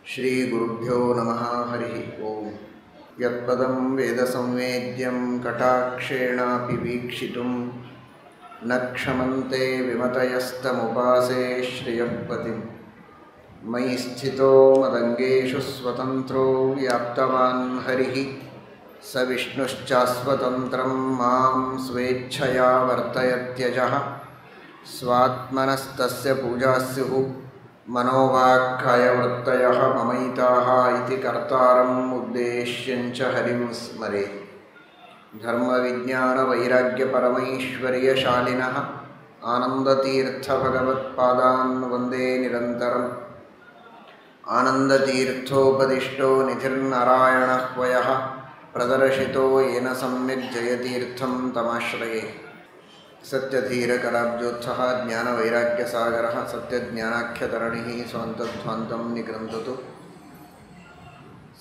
ಶ್ರೀ ಗುರುಭ್ಯೋ ನಮಃ ಹರಿ ಓಂ. ಯತ್ಪದಂ ವೇದಸಂವೇದ್ಯಂ ಕಟಾಕ್ಷೇಣಾಪಿ ವೀಕ್ಷಿತುಂ ನ ಕ್ಷಮಂತೆ ವಿಮತಯಸ್ತಮುಪಾಸೇ ಶ್ರಿಯಃಪತಿಂ. ಮಯಿ ಸ್ಥಿತೋ ಮದಂಗೇಷು ಸ್ವತಂತ್ರೋ ವ್ಯಾಪ್ತವಾನ್ ಹರಿಃ ಸ ವಿಷ್ಣುಶ್ಚಾಸ್ವತಂತ್ರಂ ಮಾಂ ಸ್ವೇಚ್ಛಯಾ ವರ್ತಯತ್ಯಜಃ. ಸ್ವಾತ್ಮನಸ್ತಸ್ಯ ಪೂಜಾಸ್ಯುಃ ಮನೋವಾಕ್ಕಾಯವೃತ್ತಯಃ ಮಮೈತಾಃ ಇತಿ ಕರ್ತಾರಂ ಉದ್ದೇಶ್ಯಂಚ ಹರಿಂ ಸ್ಮರೇತ್. ಧರ್ಮವಿಜ್ಞಾನವೈರಾಗ್ಯಪರಮೈಶ್ವರ್ಯಶಾಲಿನಃ ಆನಂದತೀರ್ಥಭಗವತ್ಪಾದಾನ್ ವಂದೇ ನಿರಂತರಂ. ಆನಂದತೀರ್ಥೋಪದಿಷ್ಟೋ ನಿಧಿರ್ನಾರಾಯಣಃ ವಯಃ ಪ್ರದರ್ಶಿತೋ ಯೇನ ಸಮ್ಯಕ್ ಜಯತೀರ್ಥಂ ತಮಾಶ್ರಯೇ. ಸತ್ಯಧೀರಕರಾಬ್ಜೋತ್ಸಃ ಜ್ಞಾನವೈರಾಗ್ಯಸಾಗರಃ ಸತ್ಯಜ್ಞಾನಾಖ್ಯತರಣಿಃ ಸ್ವಾಂತಧ್ವಾಂತಂ ನಿಗೃಹ್ಣತು.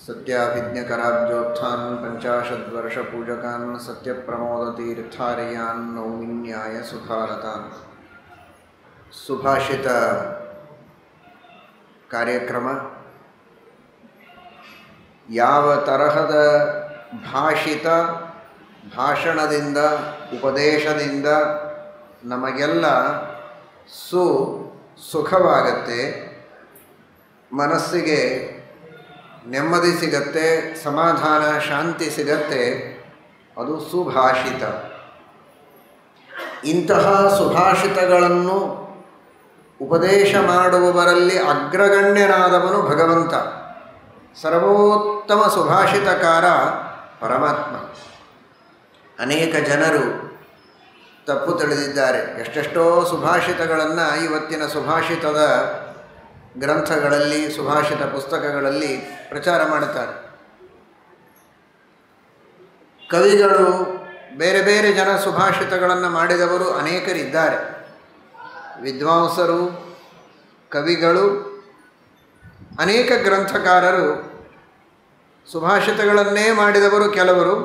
ಸತ್ಯಾಭಿಜ್ಞಕರಾಬ್ಜೋತ್ಥಾನ್ ಪಂಚಾಶದ್ವರ್ಷಪೂಜಕಾನ್ ಸತ್ಯಪ್ರಮೋದತೀರ್ಥಾರ್ಯಾನ್ ನೌಮಿನ್ಯಾಯ ಸುಧಾರತಾನ್. ಸುಭಾಷಿತ ಕಾರ್ಯಕ್ರಮ ಯಾವ ತರಹದ ಭಾಷಿತ ಭಾಷಣದಿಂದ ಉಪದೇಶದಿಂದ ನಮಗೆಲ್ಲ ಸುಖವಾಗತ್ತೆ, ಮನಸ್ಸಿಗೆ ನೆಮ್ಮದಿ ಸಿಗತ್ತೆ, ಸಮಾಧಾನ ಶಾಂತಿ ಸಿಗತ್ತೆ, ಅದು ಸುಭಾಷಿತ. ಇಂತಹ ಸುಭಾಷಿತಗಳನ್ನು ಉಪದೇಶ ಮಾಡುವವರಲ್ಲಿ ಅಗ್ರಗಣ್ಯನಾದವನು ಭಗವಂತ. ಸರ್ವೋತ್ತಮ ಸುಭಾಷಿತಕಾರ ಪರಮಾತ್ಮ. ಅನೇಕ ಜನರು ತಪ್ಪು ತಿಳಿದಿದ್ದಾರೆ. ಎಷ್ಟೆಷ್ಟೋ ಸುಭಾಷಿತಗಳನ್ನು ಇವತ್ತಿನ ಸುಭಾಷಿತದ ಗ್ರಂಥಗಳಲ್ಲಿ, ಸುಭಾಷಿತ ಪುಸ್ತಕಗಳಲ್ಲಿ ಪ್ರಚಾರ ಮಾಡುತ್ತಾರೆ. ಕವಿಗಳು, ಬೇರೆ ಬೇರೆ ಜನ ಸುಭಾಷಿತಗಳನ್ನು ಮಾಡಿದವರು ಅನೇಕರಿದ್ದಾರೆ. ವಿದ್ವಾಂಸರು, ಕವಿಗಳು, ಅನೇಕ ಗ್ರಂಥಕಾರರು ಸುಭಾಷಿತಗಳನ್ನೇ ಮಾಡಿದವರು ಕೆಲವರು.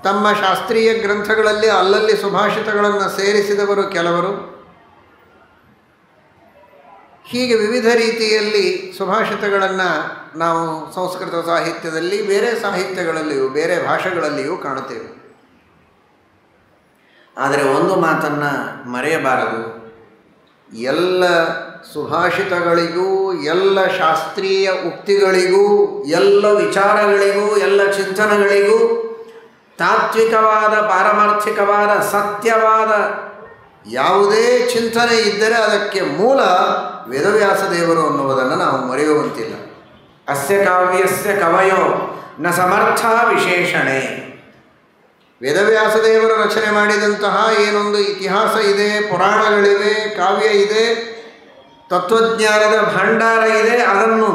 ತಮ್ಮ ಶಾಸ್ತ್ರೀಯ ಗ್ರಂಥಗಳಲ್ಲಿ ಅಲ್ಲಲ್ಲಿ ಸುಭಾಷಿತಗಳನ್ನು ಸೇರಿಸಿದವರು ಕೆಲವರು. ಹೀಗೆ ವಿವಿಧ ರೀತಿಯಲ್ಲಿ ಸುಭಾಷಿತಗಳನ್ನು ನಾವು ಸಂಸ್ಕೃತ ಸಾಹಿತ್ಯದಲ್ಲಿ, ಬೇರೆ ಸಾಹಿತ್ಯಗಳಲ್ಲಿಯೂ, ಬೇರೆ ಭಾಷೆಗಳಲ್ಲಿಯೂ ಕಾಣುತ್ತೇವೆ. ಆದರೆ ಒಂದು ಮಾತನ್ನು ಮರೆಯಬಾರದು. ಎಲ್ಲ ಸುಭಾಷಿತಗಳಿಗೂ, ಎಲ್ಲ ಶಾಸ್ತ್ರೀಯ ಉಕ್ತಿಗಳಿಗೂ, ಎಲ್ಲ ವಿಚಾರಗಳಿಗೂ, ಎಲ್ಲ ಚಿಂತನೆಗಳಿಗೂ ತಾತ್ವಿಕವಾದ, ಪಾರಮಾರ್ಥಿಕವಾದ, ಸತ್ಯವಾದ ಯಾವುದೇ ಚಿಂತನೆ ಇದ್ದರೆ ಅದಕ್ಕೆ ಮೂಲ ವೇದವ್ಯಾಸ ದೇವರು ಅನ್ನುವುದನ್ನು ನಾವು ಮರೆಯುವಂತಿಲ್ಲ. ಅಸ್ಯ ಕಾವ್ಯಸ್ಯ ಕವಯೋ ನ ಸಮರ್ಥ ವಿಶೇಷಣೆ. ವೇದವ್ಯಾಸ ದೇವರು ರಚನೆ ಮಾಡಿದಂತಹ ಏನೊಂದು ಇತಿಹಾಸ ಇದೆ, ಪುರಾಣಗಳಿವೆ, ಕಾವ್ಯ ಇದೆ, ತತ್ವಜ್ಞಾನದ ಭಂಡಾರ ಇದೆ, ಅದನ್ನು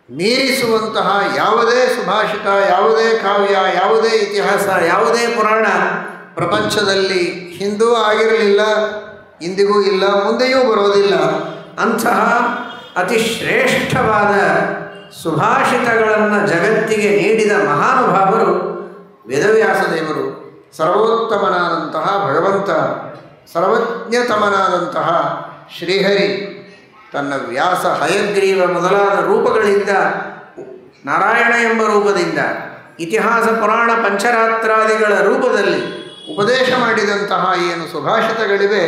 ಮೀರಿಸುವಂತಹ ಯಾವುದೇ ಸುಭಾಷಿತ, ಯಾವುದೇ ಕಾವ್ಯ, ಯಾವುದೇ ಇತಿಹಾಸ, ಯಾವುದೇ ಪುರಾಣ ಪ್ರಪಂಚದಲ್ಲಿ ಹಿಂದೂ ಆಗಿರಲಿಲ್ಲ, ಇಂದಿಗೂ ಇಲ್ಲ, ಮುಂದೆಯೂ ಬರೋದಿಲ್ಲ. ಅಂತಹ ಅತಿ ಶ್ರೇಷ್ಠವಾದ ಸುಭಾಷಿತಗಳನ್ನು ಜಗತ್ತಿಗೆ ನೀಡಿದ ಮಹಾನುಭಾವರು ವೇದವ್ಯಾಸ ದೇವರು. ಸರ್ವೋತ್ತಮನಾದಂತಹ ಭಗವಂತ, ಸರ್ವಜ್ಞತಮನಾದಂತಹ ಶ್ರೀಹರಿ ತನ್ನ ವ್ಯಾಸ, ಹಯಗ್ರೀವ ಮೊದಲಾದ ರೂಪಗಳಿಂದ, ನಾರಾಯಣ ಎಂಬ ರೂಪದಿಂದ, ಇತಿಹಾಸ ಪುರಾಣ ಪಂಚರಾತ್ರಾದಿಗಳ ರೂಪದಲ್ಲಿ ಉಪದೇಶ ಮಾಡಿದಂತಹ ಏನು ಸುಭಾಷಿತಗಳಿವೆ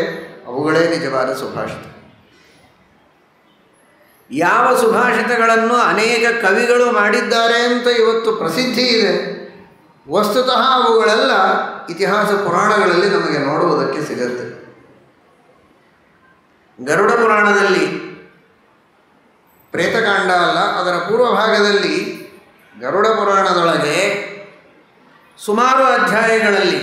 ಅವುಗಳೇ ನಿಜವಾದ ಸುಭಾಷಿತ. ಯಾವ ಸುಭಾಷಿತಗಳನ್ನು ಅನೇಕ ಕವಿಗಳು ಮಾಡಿದ್ದಾರೆ ಅಂತ ಇವತ್ತು ಪ್ರಸಿದ್ಧಿ ಇದೆ, ವಸ್ತುತಃ ಅವುಗಳೆಲ್ಲ ಇತಿಹಾಸ ಪುರಾಣಗಳಲ್ಲಿ ನಮಗೆ ನೋಡುವುದಕ್ಕೆ ಸಿಗುತ್ತೆ. ಗರುಡ ಪುರಾಣದಲ್ಲಿ, ಪ್ರೇತಕಾಂಡ ಅಲ್ಲ, ಅದರ ಪೂರ್ವಭಾಗದಲ್ಲಿ ಗರುಡ ಪುರಾಣದೊಳಗೆ ಸುಮಾರು ಅಧ್ಯಾಯಗಳಲ್ಲಿ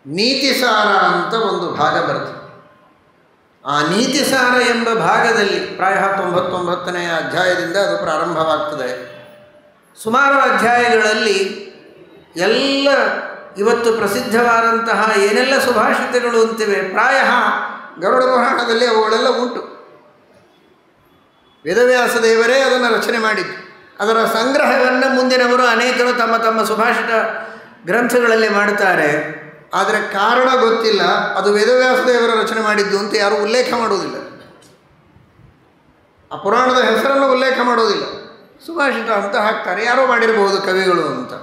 ನೀತಿಸಾರ ಅಂತ ಒಂದು ಭಾಗ ಬರ್ತದೆ. ಆ ನೀತಿಸಾರ ಎಂಬ ಭಾಗದಲ್ಲಿ ಪ್ರಾಯ 99ನೇ ಅಧ್ಯಾಯದಿಂದ ಅದು ಪ್ರಾರಂಭವಾಗ್ತದೆ. ಸುಮಾರು ಅಧ್ಯಾಯಗಳಲ್ಲಿ ಎಲ್ಲ ಇವತ್ತು ಪ್ರಸಿದ್ಧವಾದಂತಹ ಏನೆಲ್ಲ ಸುಭಾಷಿತಗಳು ಅಂತಿವೆ, ಪ್ರಾಯ ಗರುಡ ಪುರಾಣದಲ್ಲಿ ಅವುಗಳೆಲ್ಲ ಉಂಟು. ವೇದವ್ಯಾಸ ದೇವರೇ ಅದನ್ನು ರಚನೆ ಮಾಡಿದ್ದು. ಅದರ ಸಂಗ್ರಹವನ್ನು ಮುಂದಿನವರು ಅನೇಕರು ತಮ್ಮ ತಮ್ಮ ಸುಭಾಷಿತ ಗ್ರಂಥಗಳಲ್ಲಿ ಮಾಡ್ತಾರೆ. ಆದರೆ ಕಾರಣ ಗೊತ್ತಿಲ್ಲ, ಅದು ವೇದವ್ಯಾಸ ದೇವರ ರಚನೆ ಮಾಡಿದ್ದು ಅಂತ ಯಾರೂ ಉಲ್ಲೇಖ ಮಾಡುವುದಿಲ್ಲ. ಆ ಪುರಾಣದ ಹೆಸರನ್ನು ಉಲ್ಲೇಖ ಮಾಡೋದಿಲ್ಲ. ಸುಭಾಷಿತ ಅಂತ ಹಾಕ್ತಾರೆ, ಯಾರೋ ಮಾಡಿರಬಹುದು ಕವಿಗಳು ಅಂತ,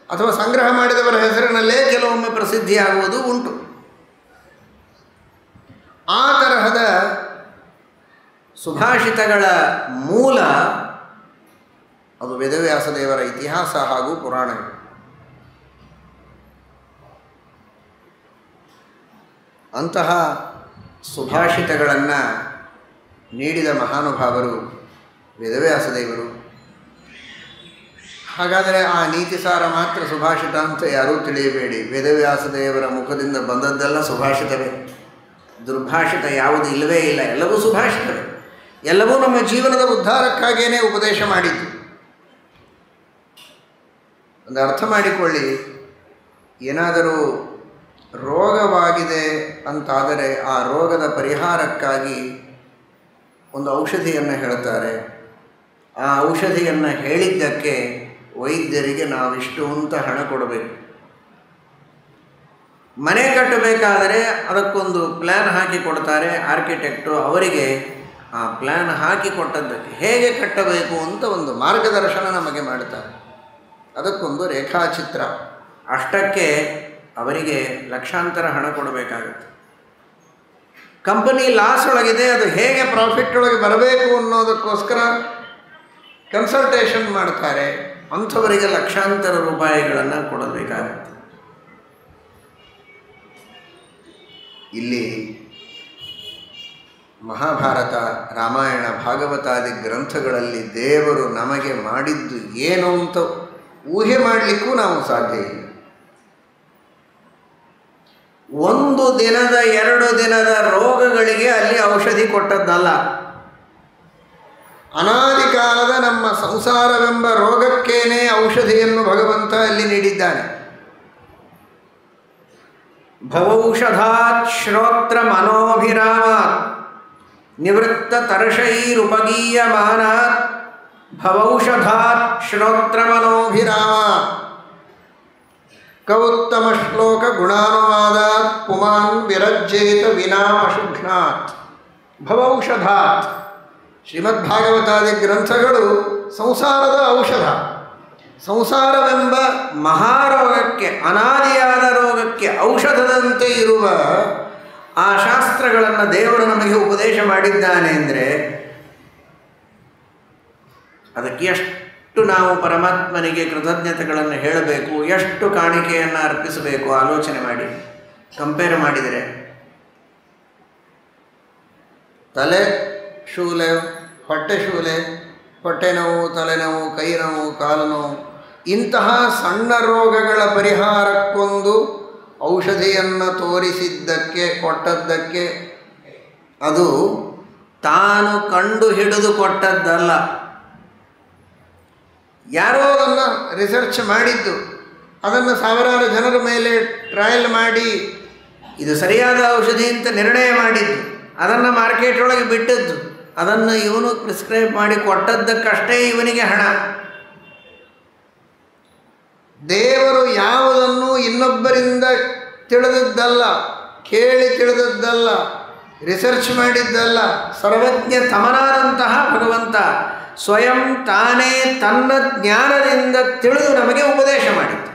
ಅಥವಾ ಸಂಗ್ರಹ ಮಾಡಿದವರ ಹೆಸರಿನಲ್ಲೇ ಕೆಲವೊಮ್ಮೆ ಪ್ರಸಿದ್ಧಿಯಾಗುವುದು ಉಂಟು. ಆ ತರಹದ ಸುಭಾಷಿತಗಳ ಮೂಲ ಅದು ವೇದವ್ಯಾಸ ದೇವರ ಇತಿಹಾಸ ಹಾಗೂ ಪುರಾಣಗಳು. ಅಂತಹ ಸುಭಾಷಿತಗಳನ್ನು ನೀಡಿದ ಮಹಾನುಭಾವರು ವೇದವ್ಯಾಸ ದೇವರು. ಹಾಗಾದರೆ ಆ ನೀತಿಸಾರ ಮಾತ್ರ ಸುಭಾಷಿತ ಅಂತ ಯಾರೂ ತಿಳಿಯಬೇಡಿ. ವೇದವ್ಯಾಸ ದೇವರ ಮುಖದಿಂದ ಬಂದದ್ದೆಲ್ಲ ಸುಭಾಷಿತವೇ, ದುರ್ಭಾಷಿತ ಯಾವುದು ಇಲ್ಲವೇ ಇಲ್ಲ, ಎಲ್ಲವೂ ಸುಭಾಷಿತವೇ. ಎಲ್ಲವೂ ನಮ್ಮ ಜೀವನದ ಉದ್ಧಾರಕ್ಕಾಗಿಯೇ ಉಪದೇಶ ಮಾಡಿದ್ದು. ಒಂದು ಅರ್ಥ ಮಾಡಿಕೊಳ್ಳಿ, ಏನಾದರೂ ರೋಗವಾಗಿದೆ ಅಂತಾದರೆ ಆ ರೋಗದ ಪರಿಹಾರಕ್ಕಾಗಿ ಒಂದು ಔಷಧಿಯನ್ನು ಹೇಳ್ತಾರೆ. ಆ ಔಷಧಿಯನ್ನು ಹೇಳಿದ್ದಕ್ಕೆ ವೈದ್ಯರಿಗೆ ನಾವಿಷ್ಟು ಅಂತ ಹಣ ಕೊಡಬೇಕು. ಮನೆ ಕಟ್ಟಬೇಕಾದರೆ ಅದಕ್ಕೊಂದು ಪ್ಲ್ಯಾನ್ ಹಾಕಿ ಕೊಡ್ತಾರೆ ಆರ್ಕಿಟೆಕ್ಟು, ಅವರಿಗೆ ಆ ಪ್ಲ್ಯಾನ್ ಹಾಕಿ ಕೊಟ್ಟದ್ದಕ್ಕೆ ಹೇಗೆ ಕಟ್ಟಬೇಕು ಅಂತ ಒಂದು ಮಾರ್ಗದರ್ಶನ ನಮಗೆ ಮಾಡ್ತಾರೆ. ಅದಕ್ಕೊಂದು ರೇಖಾಚಿತ್ರ, ಅಷ್ಟಕ್ಕೆ ಅವರಿಗೆ ಲಕ್ಷಾಂತರ ಹಣ ಕೊಡಬೇಕಾಗುತ್ತೆ. ಕಂಪನಿ ಲಾಸ್ ಒಳಗಿದೆ, ಅದು ಹೇಗೆ ಪ್ರಾಫಿಟ್ ಒಳಗೆ ಬರಬೇಕು ಅನ್ನೋದಕ್ಕೋಸ್ಕರ ಕನ್ಸಲ್ಟೇಷನ್ ಮಾಡ್ತಾರೆ. ಅಂಥವರಿಗೆ ಲಕ್ಷಾಂತರ ರೂಪಾಯಿಗಳನ್ನು ಕೊಡಬೇಕಾಗುತ್ತೆ. ಇಲ್ಲಿ ಮಹಾಭಾರತ, ರಾಮಾಯಣ, ಭಾಗವತಾದಿ ಗ್ರಂಥಗಳಲ್ಲಿ ದೇವರು ನಮಗೆ ಮಾಡಿದ್ದು ಏನು ಅಂತ ಊಹೆ ಮಾಡಲಿಕ್ಕೂ ನಾವು ಸಾಧ್ಯ ಇಲ್ಲ. ಒಂದು ದಿನದ 2 ದಿನದ ರೋಗಗಳಿಗೆ ಅಲ್ಲಿ ಔಷಧಿ ಕೊಟ್ಟದ್ದಲ್ಲ. ಅನಾದಿ ಕಾಲದ ನಮ್ಮ ಸಂಸಾರವೆಂಬ ರೋಗಕ್ಕೇನೆ ಔಷಧಿಯನ್ನು ಭಗವಂತ ಅಲ್ಲಿ ನೀಡಿದ್ದಾನೆ. ಭವೌಷಧಾತ್ ಶ್ರೋತ್ರ ಮನೋಭಿರಾಮಾತ್ ನಿವೃತ್ತ ತರ್ಷೈರುಪಗೀಯಮಾನಾತ್ ಭವೌಷಧಾತ್ ಶ್ರೋತ್ರ ಮನೋಭಿರಾಮಾತ್ ಕೌತ್ತಮ ಶ್ಲೋಕ ಗುಣಾನುವಾದಾತ್ ಪುಮಾನ್ ವಿರಜ್ಯೇತ ವಿನಾಮಶುಘ್ನಾತ್. ಭವೌಷಧಾತ್ ಶ್ರೀಮದ್ಭಾಗವತಾದಿ ಗ್ರಂಥಗಳು ಸಂಸಾರದ ಔಷಧ. ಸಂಸಾರವೆಂಬ ಮಹಾರೋಗಕ್ಕೆ, ಅನಾದಿಯಾದ ರೋಗಕ್ಕೆ ಔಷಧದಂತೆ ಇರುವ ಆ ಶಾಸ್ತ್ರಗಳನ್ನು ದೇವರು ನಮಗೆ ಉಪದೇಶ ಮಾಡಿದ್ದಾನೆ ಅಂದರೆ ಅದಕ್ಕೆ ಎಷ್ಟು ನಾವು ಪರಮಾತ್ಮನಿಗೆ ಕೃತಜ್ಞತೆಗಳನ್ನು ಹೇಳಬೇಕು, ಎಷ್ಟು ಕಾಣಿಕೆಯನ್ನು ಅರ್ಪಿಸಬೇಕು ಆಲೋಚನೆ ಮಾಡಿ. ಕಂಪೇರ್ ಮಾಡಿದರೆ ತಲೆ ಶೂಲೆ, ಹೊಟ್ಟೆ ಶೂಲೆ, ಹೊಟ್ಟೆ ನೋವು, ತಲೆನೋವು, ಕೈ ನೋವು, ಕಾಲು ನೋವು, ಇಂತಹ ಸಣ್ಣ ರೋಗಗಳ ಪರಿಹಾರಕ್ಕೊಂದು ಔಷಧಿಯನ್ನು ತೋರಿಸಿದ್ದಕ್ಕೆ, ಕೊಟ್ಟದ್ದಕ್ಕೆ ಅದು ತಾನು ಕಂಡು ಹಿಡಿದು ಕೊಟ್ಟದ್ದಲ್ಲ. ಯಾರೋ ಅದನ್ನು ರಿಸರ್ಚ್ ಮಾಡಿದ್ದು, ಅದನ್ನು ಸಾವಿರಾರು ಜನರ ಮೇಲೆ ಟ್ರಯಲ್ ಮಾಡಿ ಇದು ಸರಿಯಾದ ಔಷಧಿ ಅಂತ ನಿರ್ಣಯ ಮಾಡಿದ್ದು, ಅದನ್ನು ಮಾರ್ಕೆಟ್ ಒಳಗೆ ಬಿಟ್ಟದ್ದು, ಅದನ್ನು ಇವನು ಪ್ರಿಸ್ಕ್ರೈಬ್ ಮಾಡಿ ಕೊಟ್ಟದ್ದಕ್ಕಷ್ಟೇ ಇವನಿಗೆ ಹಣ. ದೇವರು ಯಾವುದನ್ನು ಇನ್ನೊಬ್ಬರಿಂದ ತಿಳಿದದ್ದಲ್ಲ, ಕೇಳಿ ತಿಳಿದದ್ದಲ್ಲ, ರಿಸರ್ಚ್ ಮಾಡಿದ್ದಲ್ಲ. ಸರ್ವಜ್ಞ ತಮನಾದಂತಹ ಭಗವಂತ ಸ್ವಯಂ ತಾನೇ ತನ್ನ ಜ್ಞಾನದಿಂದ ತಿಳಿದು ನಮಗೆ ಉಪದೇಶ ಮಾಡಿದ್ದು.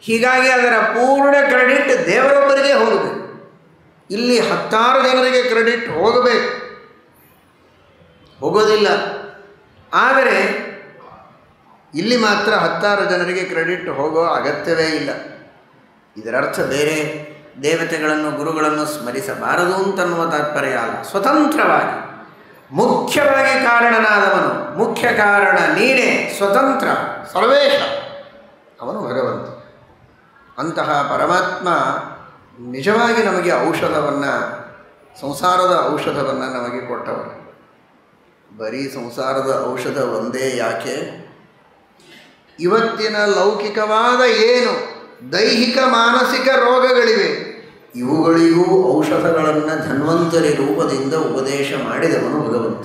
ಹೀಗಾಗಿ ಅದರ ಪೂರ್ಣ ಕ್ರೆಡಿಟ್ ದೇವರೊಬ್ಬರಿಗೆ ಹೋಗಬೇಕು. ಇಲ್ಲಿ 10 ಜನರಿಗೆ ಕ್ರೆಡಿಟ್ ಹೋಗಬೇಕು, ಹೋಗೋದಿಲ್ಲ. ಆದರೆ ಇಲ್ಲಿ ಮಾತ್ರ 10 ಜನರಿಗೆ ಕ್ರೆಡಿಟ್ ಹೋಗೋ ಅಗತ್ಯವೇ ಇಲ್ಲ. ಇದರರ್ಥ ಬೇರೆ ದೇವತೆಗಳನ್ನು, ಗುರುಗಳನ್ನು ಸ್ಮರಿಸಬಾರದು ಅಂತನ್ನುವ ತಾತ್ಪರ್ಯ ಅಲ್ಲ. ಸ್ವತಂತ್ರವಾಗಿ, ಮುಖ್ಯವಾಗಿ ಕಾರಣನಾದವನು, ಮುಖ್ಯ ಕಾರಣ ನೀನೇ, ಸ್ವತಂತ್ರ ಸರ್ವೇಶ, ಅವನು ಭಗವಂತ. ಅಂತಹ ಪರಮಾತ್ಮ ನಿಜವಾಗಿ ನಮಗೆ ಔಷಧವನ್ನು, ಸಂಸಾರದ ಔಷಧವನ್ನು ನಮಗೆ ಕೊಟ್ಟವರು. ಬರೀ ಸಂಸಾರದ ಔಷಧ ಒಂದೇ ಯಾಕೆ? ಇವತ್ತಿನ ಲೌಕಿಕವಾದ ಏನು ದೈಹಿಕ ಮಾನಸಿಕ ರೋಗಗಳಿವೆ, ಇವುಗಳಿಗೂ ಔಷಧಗಳನ್ನು ಧನ್ವಂತರಿ ರೂಪದಿಂದ ಉಪದೇಶ ಮಾಡಿದವನು ಭಗವಂತ.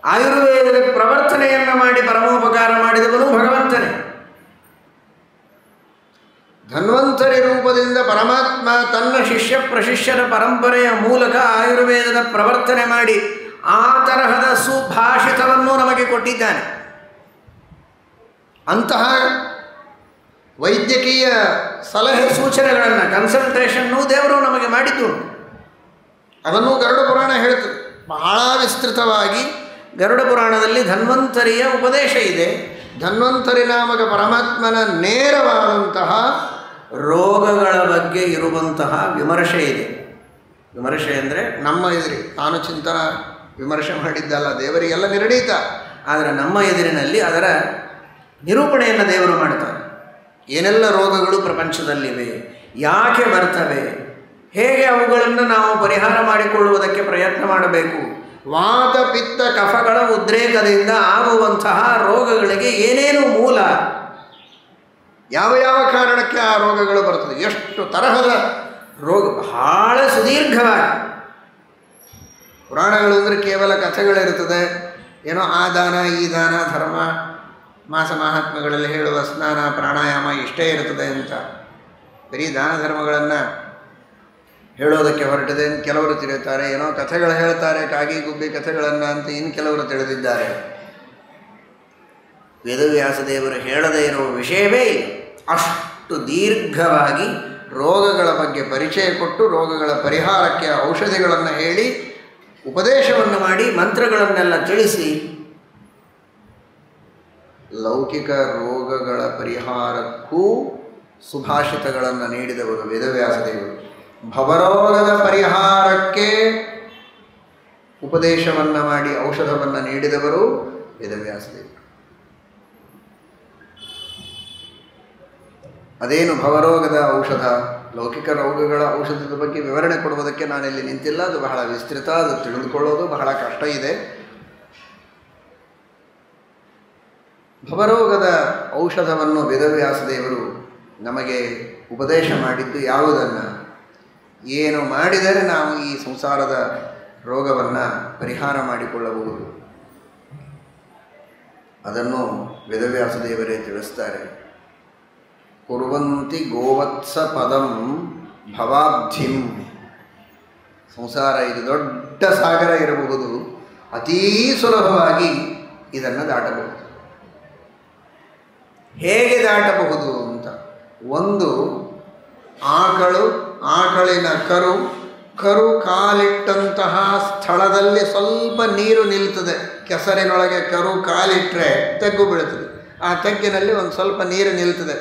ಆಯುರ್ವೇದದ ಪ್ರವರ್ತನೆಯನ್ನು ಮಾಡಿ ಪರಮೋಪಕಾರ ಮಾಡಿದವನು ಭಗವಂತನೇ. ಪ್ರಶಿಷ್ಯರ ಪರಂಪರೆಯ ಮೂಲಕ ಆಯುರ್ವೇದದ ಪ್ರವರ್ತನೆ ಮಾಡಿ ಆ ತರಹದ ಸುಭಾಷಿತವನ್ನು ನಮಗೆ ಕೊಟ್ಟಿದ್ದಾನೆ. ಅಂತಹ ವೈದ್ಯಕೀಯ ಸಲಹೆ ಸೂಚನೆಗಳನ್ನು ಕನ್ಸಲ್ಟೇಷನ್ನೂ ದೇವರು ನಮಗೆ ಮಾಡಿದ್ದು. ಅದನ್ನು ಗರುಡ ಪುರಾಣ ಹೇಳ್ತದೆ ಬಹಳ ವಿಸ್ತೃತವಾಗಿ. ಗರುಡ ಪುರಾಣದಲ್ಲಿ ಧನ್ವಂತರಿಯ ಉಪದೇಶ ಇದೆ. ಧನ್ವಂತರಿ ನಾಮಕ ಪರಮಾತ್ಮನ ನೇರವಾದಂತಹ ರೋಗಗಳ ಬಗ್ಗೆ ಇರುವಂತಹ ವಿಮರ್ಶೆ ಇದೆ. ವಿಮರ್ಶೆ ಅಂದರೆ ನಮ್ಮ ಎದುರಿ, ನಾನು ಚಿಂತನ ವಿಮರ್ಶೆ ಮಾಡಿದ್ದಲ್ಲ, ದೇವರಿಗೆಲ್ಲ ನಿರ್ಣೀತ. ಆದರೆ ನಮ್ಮ ಎದುರಿನಲ್ಲಿ ಅದರ ನಿರೂಪಣೆಯನ್ನು ದೇವರು ಮಾಡ್ತಾರೆ. ಏನೆಲ್ಲ ರೋಗಗಳು ಪ್ರಪಂಚದಲ್ಲಿವೆ, ಯಾಕೆ ಬರ್ತವೆ, ಹೇಗೆ ಅವುಗಳನ್ನು ನಾವು ಪರಿಹಾರ ಮಾಡಿಕೊಳ್ಳುವುದಕ್ಕೆ ಪ್ರಯತ್ನ ಮಾಡಬೇಕು, ವಾತ ಪಿತ್ತ ಕಫಗಳ ಉದ್ರೇಕದಿಂದ ಆಗುವಂತಹ ರೋಗಗಳಿಗೆ ಏನೇನು ಮೂಲ, ಯಾವ ಯಾವ ಕಾರಣಕ್ಕೆ ಆ ರೋಗಗಳು ಬರ್ತದೆ, ಎಷ್ಟು ತರಹದ ರೋಗ, ಬಹಳ ಸುದೀರ್ಘವಾಗಿ. ಪುರಾಣಗಳು ಅಂದರೆ ಕೇವಲ ಕಥೆಗಳಿರ್ತದೆ, ಏನೋ ಆ ದಾನ ಈ ದಾನ ಧರ್ಮ ಮಾಸ ಮಹಾತ್ಮಗಳಲ್ಲಿ ಹೇಳುವ ಸ್ನಾನ ಪ್ರಾಣಾಯಾಮ ಇಷ್ಟೇ ಇರ್ತದೆ ಅಂತ ಬರೀ ದಾನ ಧರ್ಮಗಳನ್ನು ಹೇಳೋದಕ್ಕೆ ಹೊರಟಿದೆ ಅಂತ ಕೆಲವರು ತಿಳಿಯುತ್ತಾರೆ. ಏನೋ ಕಥೆಗಳು ಹೇಳ್ತಾರೆ, ಕಾಗಿ ಗುಬ್ಬಿ ಕಥೆಗಳನ್ನು ಅಂತ ಇನ್ನು ಕೆಲವರು ತಿಳಿದಿದ್ದಾರೆ. ವೇದವ್ಯಾಸದೇವರು ಹೇಳದೇ ಇರುವ ವಿಷಯವೇ ಇಲ್ಲ. ಅಷ್ಟು ದೀರ್ಘವಾಗಿ ರೋಗಗಳ ಬಗ್ಗೆ ಪರಿಚಯ ಕೊಟ್ಟು ರೋಗಗಳ ಪರಿಹಾರಕ್ಕೆ ಔಷಧಿಗಳನ್ನು ಹೇಳಿ ಉಪದೇಶವನ್ನು ಮಾಡಿ ಮಂತ್ರಗಳನ್ನೆಲ್ಲ ತಿಳಿಸಿ ಲೌಕಿಕ ರೋಗಗಳ ಪರಿಹಾರಕ್ಕೂ ಸುಭಾಷಿತಗಳನ್ನು ನೀಡಿದವರು ವೇದವ್ಯಾಸದೇವರು. ಭವರೋಗದ ಪರಿಹಾರಕ್ಕೆ ಉಪದೇಶವನ್ನು ಮಾಡಿ ಔಷಧವನ್ನು ನೀಡಿದವರು ವೇದವ್ಯಾಸದೇವರು. ಅದೇನು ಭವರೋಗದ ಔಷಧ, ಲೌಕಿಕ ರೋಗಗಳ ಔಷಧದ ಬಗ್ಗೆ ವಿವರಣೆ ಕೊಡುವುದಕ್ಕೆ ನಾನಿಲ್ಲಿ ನಿಂತಿಲ್ಲ. ಅದು ಬಹಳ ವಿಸ್ತೃತ, ಅದು ತಿಳಿದುಕೊಳ್ಳೋದು ಬಹಳ ಕಷ್ಟ ಇದೆ. ಭವರೋಗದ ಔಷಧವನ್ನು ವೇದವ್ಯಾಸದೇವರು ನಮಗೆ ಉಪದೇಶ ಮಾಡಿದ್ದು ಯಾವುದನ್ನು, ಏನು ಮಾಡಿದರೆ ನಾವು ಈ ಸಂಸಾರದ ರೋಗವನ್ನು ಪರಿಹಾರ ಮಾಡಿಕೊಳ್ಳಬಹುದು, ಅದನ್ನು ವೇದವ್ಯಾಸದೇವರೇ ತಿಳಿಸ್ತಾರೆ. ಕುರ್ವಂತಿ ಗೋವತ್ಸ ಪದಂ ಭವಾಬ್ಧಿಂ. ಸಂಸಾರ ಇದು ದೊಡ್ಡ ಸಾಗರ ಇರಬಹುದು, ಅತೀ ಸುಲಭವಾಗಿ ಇದನ್ನು ದಾಟಬಹುದು. ಹೇಗೆ ದಾಟಬಹುದು ಅಂತ, ಒಂದು ಆಕಳಿನ ಕರು ಕಾಲಿಟ್ಟಂತಹ ಸ್ಥಳದಲ್ಲಿ ಸ್ವಲ್ಪ ನೀರು ನಿಲ್ತದೆ. ಕೆಸರಿನೊಳಗೆ ಕರು ಕಾಲಿಟ್ಟರೆ ತಗ್ಗು ಬೀಳುತ್ತದೆ. ಆ ತಗ್ಗಿನಲ್ಲಿ ಒಂದು ಸ್ವಲ್ಪ ನೀರು ನಿಲ್ತದೆ,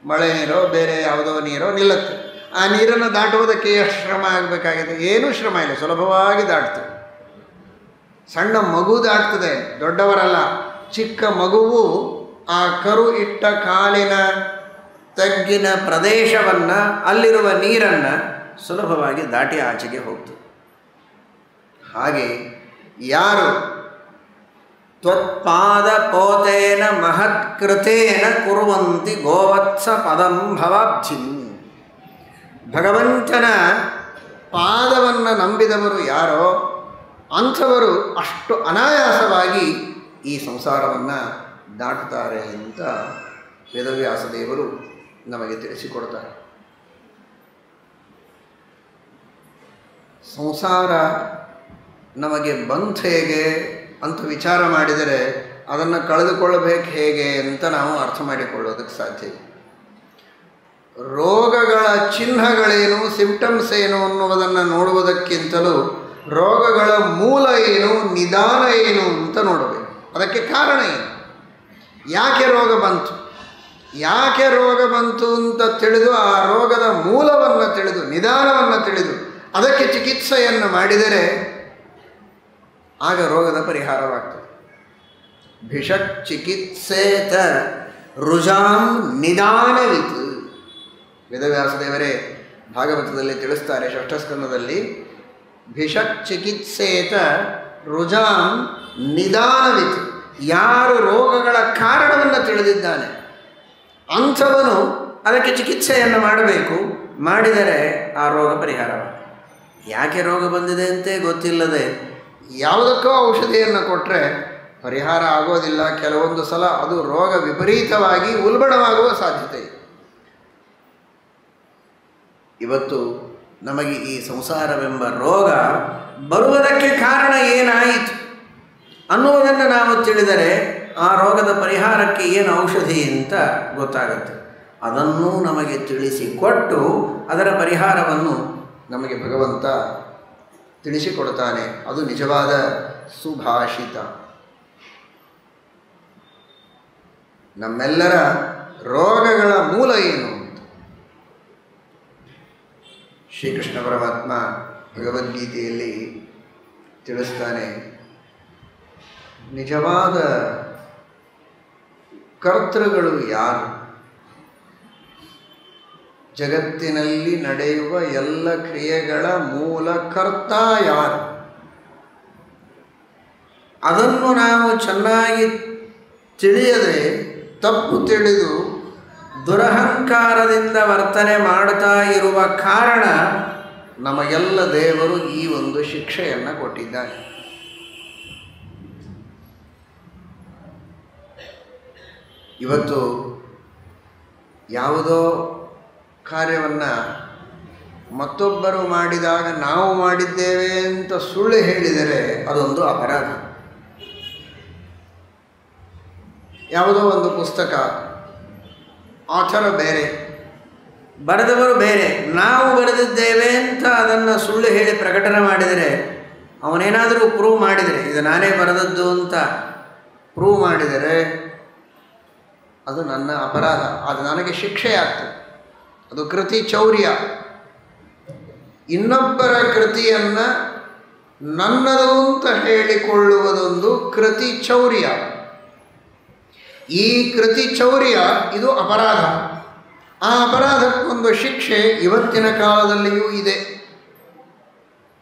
ಮಳೆ ನೀರೋ ಬೇರೆ ಯಾವುದೋ ನೀರೋ ನಿಲ್ಲುತ್ತೆ. ಆ ನೀರನ್ನು ದಾಟುವುದಕ್ಕೆ ಎಷ್ಟು ಶ್ರಮ ಆಗಬೇಕಾಗಿದೆ? ಏನೂ ಶ್ರಮ ಇಲ್ಲ, ಸುಲಭವಾಗಿ ದಾಟ್ತದೆ. ಸಣ್ಣ ಮಗು ದಾಟ್ತದೆ, ದೊಡ್ಡವರಲ್ಲ. ಚಿಕ್ಕ ಮಗುವು ಆ ಕರು ಇಟ್ಟ ಕಾಲಿನ ತಗ್ಗಿನ ಪ್ರದೇಶವನ್ನು, ಅಲ್ಲಿರುವ ನೀರನ್ನು ಸುಲಭವಾಗಿ ದಾಟಿ ಆಚೆಗೆ ಹೋಗ್ತದೆ. ಹಾಗೆ ಯಾರು ತ್ವತ್ಪಾದ ಪೋತೇನ ಮಹತ್ಕೃತೇನ ಕುರುವಂತಿ ಗೋವತ್ಸ ಪದಂ ಭವಾಬ್ಧಿಂ. ಭಗವಂತನ ಪಾದವನ್ನು ನಂಬಿದವರು ಯಾರೋ ಅಂಥವರು ಅಷ್ಟು ಅನಾಯಾಸವಾಗಿ ಈ ಸಂಸಾರವನ್ನು ದಾಟುತ್ತಾರೆ ಅಂತ ವೇದವ್ಯಾಸದೇವರು ನಮಗೆ ತಿಳಿಸಿಕೊಡ್ತಾರೆ. ಸಂಸಾರ ನಮಗೆ ಬಂತು ಹೇಗೆ ಅಂತ ವಿಚಾರ ಮಾಡಿದರೆ ಅದನ್ನು ಕಳೆದುಕೊಳ್ಳಬೇಕು ಹೇಗೆ ಅಂತ ನಾವು ಅರ್ಥ ಮಾಡಿಕೊಳ್ಳೋದಕ್ಕೆ ಸಾಧ್ಯ. ರೋಗಗಳ ಚಿಹ್ನೆಗಳೇನು, ಸಿಂಪ್ಟಮ್ಸ್ ಏನು ಅನ್ನುವುದನ್ನು ನೋಡುವುದಕ್ಕಿಂತಲೂ ರೋಗಗಳ ಮೂಲ ಏನು, ನಿದಾನ ಏನು ಅಂತ ನೋಡಬೇಕು. ಅದಕ್ಕೆ ಕಾರಣ ಏನು, ಯಾಕೆ ರೋಗ ಬಂತು, ಯಾಕೆ ರೋಗ ಬಂತು ಅಂತ ತಿಳಿದು ಆ ರೋಗದ ಮೂಲವನ್ನು ತಿಳಿದು ನಿದಾನವನ್ನು ತಿಳಿದು ಅದಕ್ಕೆ ಚಿಕಿತ್ಸೆಯನ್ನು ಮಾಡಿದರೆ ಆಗ ರೋಗದ ಪರಿಹಾರವಾಗ್ತದೆ. ಭಿಷಕ್ ಚಿಕಿತ್ಸೇತ ರುಜಾಂ ನಿದಾನವಿತು. ವೇದವ್ಯಾಸದೇವರೇ ಭಾಗವತದಲ್ಲಿ ತಿಳಿಸ್ತಾರೆ, ಷಷ್ಠ ಸ್ಕಂದದಲ್ಲಿ, ಭಿಷಕ್ ಚಿಕಿತ್ಸೇತ ರುಜಾಂ ನಿದಾನವಿತು. ಯಾರು ರೋಗಗಳ ಕಾರಣವನ್ನು ತಿಳಿದಿದ್ದಾನೆ ಅಂಥವನು ಅದಕ್ಕೆ ಚಿಕಿತ್ಸೆಯನ್ನು ಮಾಡಬೇಕು. ಮಾಡಿದರೆ ಆ ರೋಗ ಪರಿಹಾರವಾಗ್ತದೆ. ಯಾಕೆ ರೋಗ ಬಂದಿದೆ ಅಂತೇ ಗೊತ್ತಿಲ್ಲದೆ ಯಾವುದಕ್ಕೋ ಔಷಧಿಯನ್ನು ಕೊಟ್ಟರೆ ಪರಿಹಾರ ಆಗೋದಿಲ್ಲ. ಕೆಲವೊಂದು ಸಲ ಅದು ರೋಗ ವಿಪರೀತವಾಗಿ ಉಲ್ಬಣವಾಗುವ ಸಾಧ್ಯತೆ ಇದೆ. ಇವತ್ತು ನಮಗೆ ಈ ಸಂಸಾರವೆಂಬ ರೋಗ ಬರುವುದಕ್ಕೆ ಕಾರಣ ಏನಾಯಿತು ಅನ್ನುವುದನ್ನು ನಾವು ತಿಳಿದರೆ ಆ ರೋಗದ ಪರಿಹಾರಕ್ಕೆ ಏನು ಔಷಧಿ ಅಂತ ಗೊತ್ತಾಗುತ್ತೆ. ಅದನ್ನೂ ನಮಗೆ ತಿಳಿಸಿಕೊಟ್ಟು ಅದರ ಪರಿಹಾರವನ್ನು ನಮಗೆ ಭಗವಂತ ತಿಳಿಸಿಕೊಡ್ತಾನೆ. ಅದು ನಿಜವಾದ ಸುಭಾಷಿತ. ನಮ್ಮೆಲ್ಲರ ರೋಗಗಳ ಮೂಲ ಏನು ಅಂತ ಶ್ರೀಕೃಷ್ಣ ಪರಮಾತ್ಮ ಭಗವದ್ಗೀತೆಯಲ್ಲಿ ತಿಳಿಸ್ತಾನೆ. ನಿಜವಾದ ಕರ್ತೃಗಳು ಯಾರು? ಜಗತ್ತಿನಲ್ಲಿ ನಡೆಯುವ ಎಲ್ಲ ಕ್ರಿಯೆಗಳ ಮೂಲ ಕರ್ತ ಯಾರು? ಅದನ್ನು ನಾವು ಚೆನ್ನಾಗಿ ತಿಳಿಯದೆ ತಪ್ಪು ತಿಳಿದು ದುರಹಂಕಾರದಿಂದ ವರ್ತನೆ ಮಾಡ್ತಾ ಇರುವ ಕಾರಣ ನಮಗೆಲ್ಲ ದೇವರು ಈ ಒಂದು ಶಿಕ್ಷೆಯನ್ನು ಕೊಟ್ಟಿದ್ದಾರೆ. ಇವತ್ತು ಯಾವುದೋ ಕಾರ್ಯವನ್ನು ಮತ್ತೊಬ್ಬರು ಮಾಡಿದಾಗ ನಾವು ಮಾಡಿದ್ದೇವೆ ಅಂತ ಸುಳ್ಳು ಹೇಳಿದರೆ ಅದೊಂದು ಅಪರಾಧ. ಯಾವುದೋ ಒಂದು ಪುಸ್ತಕ ಆಥರ್ ಬೇರೆ, ಬರೆದವರು ಬೇರೆ, ನಾವು ಬರೆದಿದ್ದೇವೆ ಅಂತ ಅದನ್ನು ಸುಳ್ಳು ಹೇಳಿ ಪ್ರಕಟಣೆ ಮಾಡಿದರೆ, ಅವನೇನಾದರೂ ಪ್ರೂವ್ ಮಾಡಿದರೆ, ಇದು ನಾನೇ ಬರೆದದ್ದು ಅಂತ ಪ್ರೂವ್ ಮಾಡಿದರೆ ಅದು ನನ್ನ ಅಪರಾಧ, ಅದು ನನಗೆ ಶಿಕ್ಷೆ ಆಗ್ತದೆ. ಅದು ಕೃತಿ ಚೌರ್ಯ. ಇನ್ನೊಬ್ಬರ ಕೃತಿಯನ್ನು ನನ್ನದು ಅಂತ ಹೇಳಿಕೊಳ್ಳುವುದೊಂದು ಕೃತಿ ಚೌರ್ಯ. ಈ ಕೃತಿ ಚೌರ್ಯ ಇದು ಅಪರಾಧ. ಆ ಅಪರಾಧಕ್ಕೊಂದು ಶಿಕ್ಷೆ ಇವತ್ತಿನ ಕಾಲದಲ್ಲಿಯೂ ಇದೆ.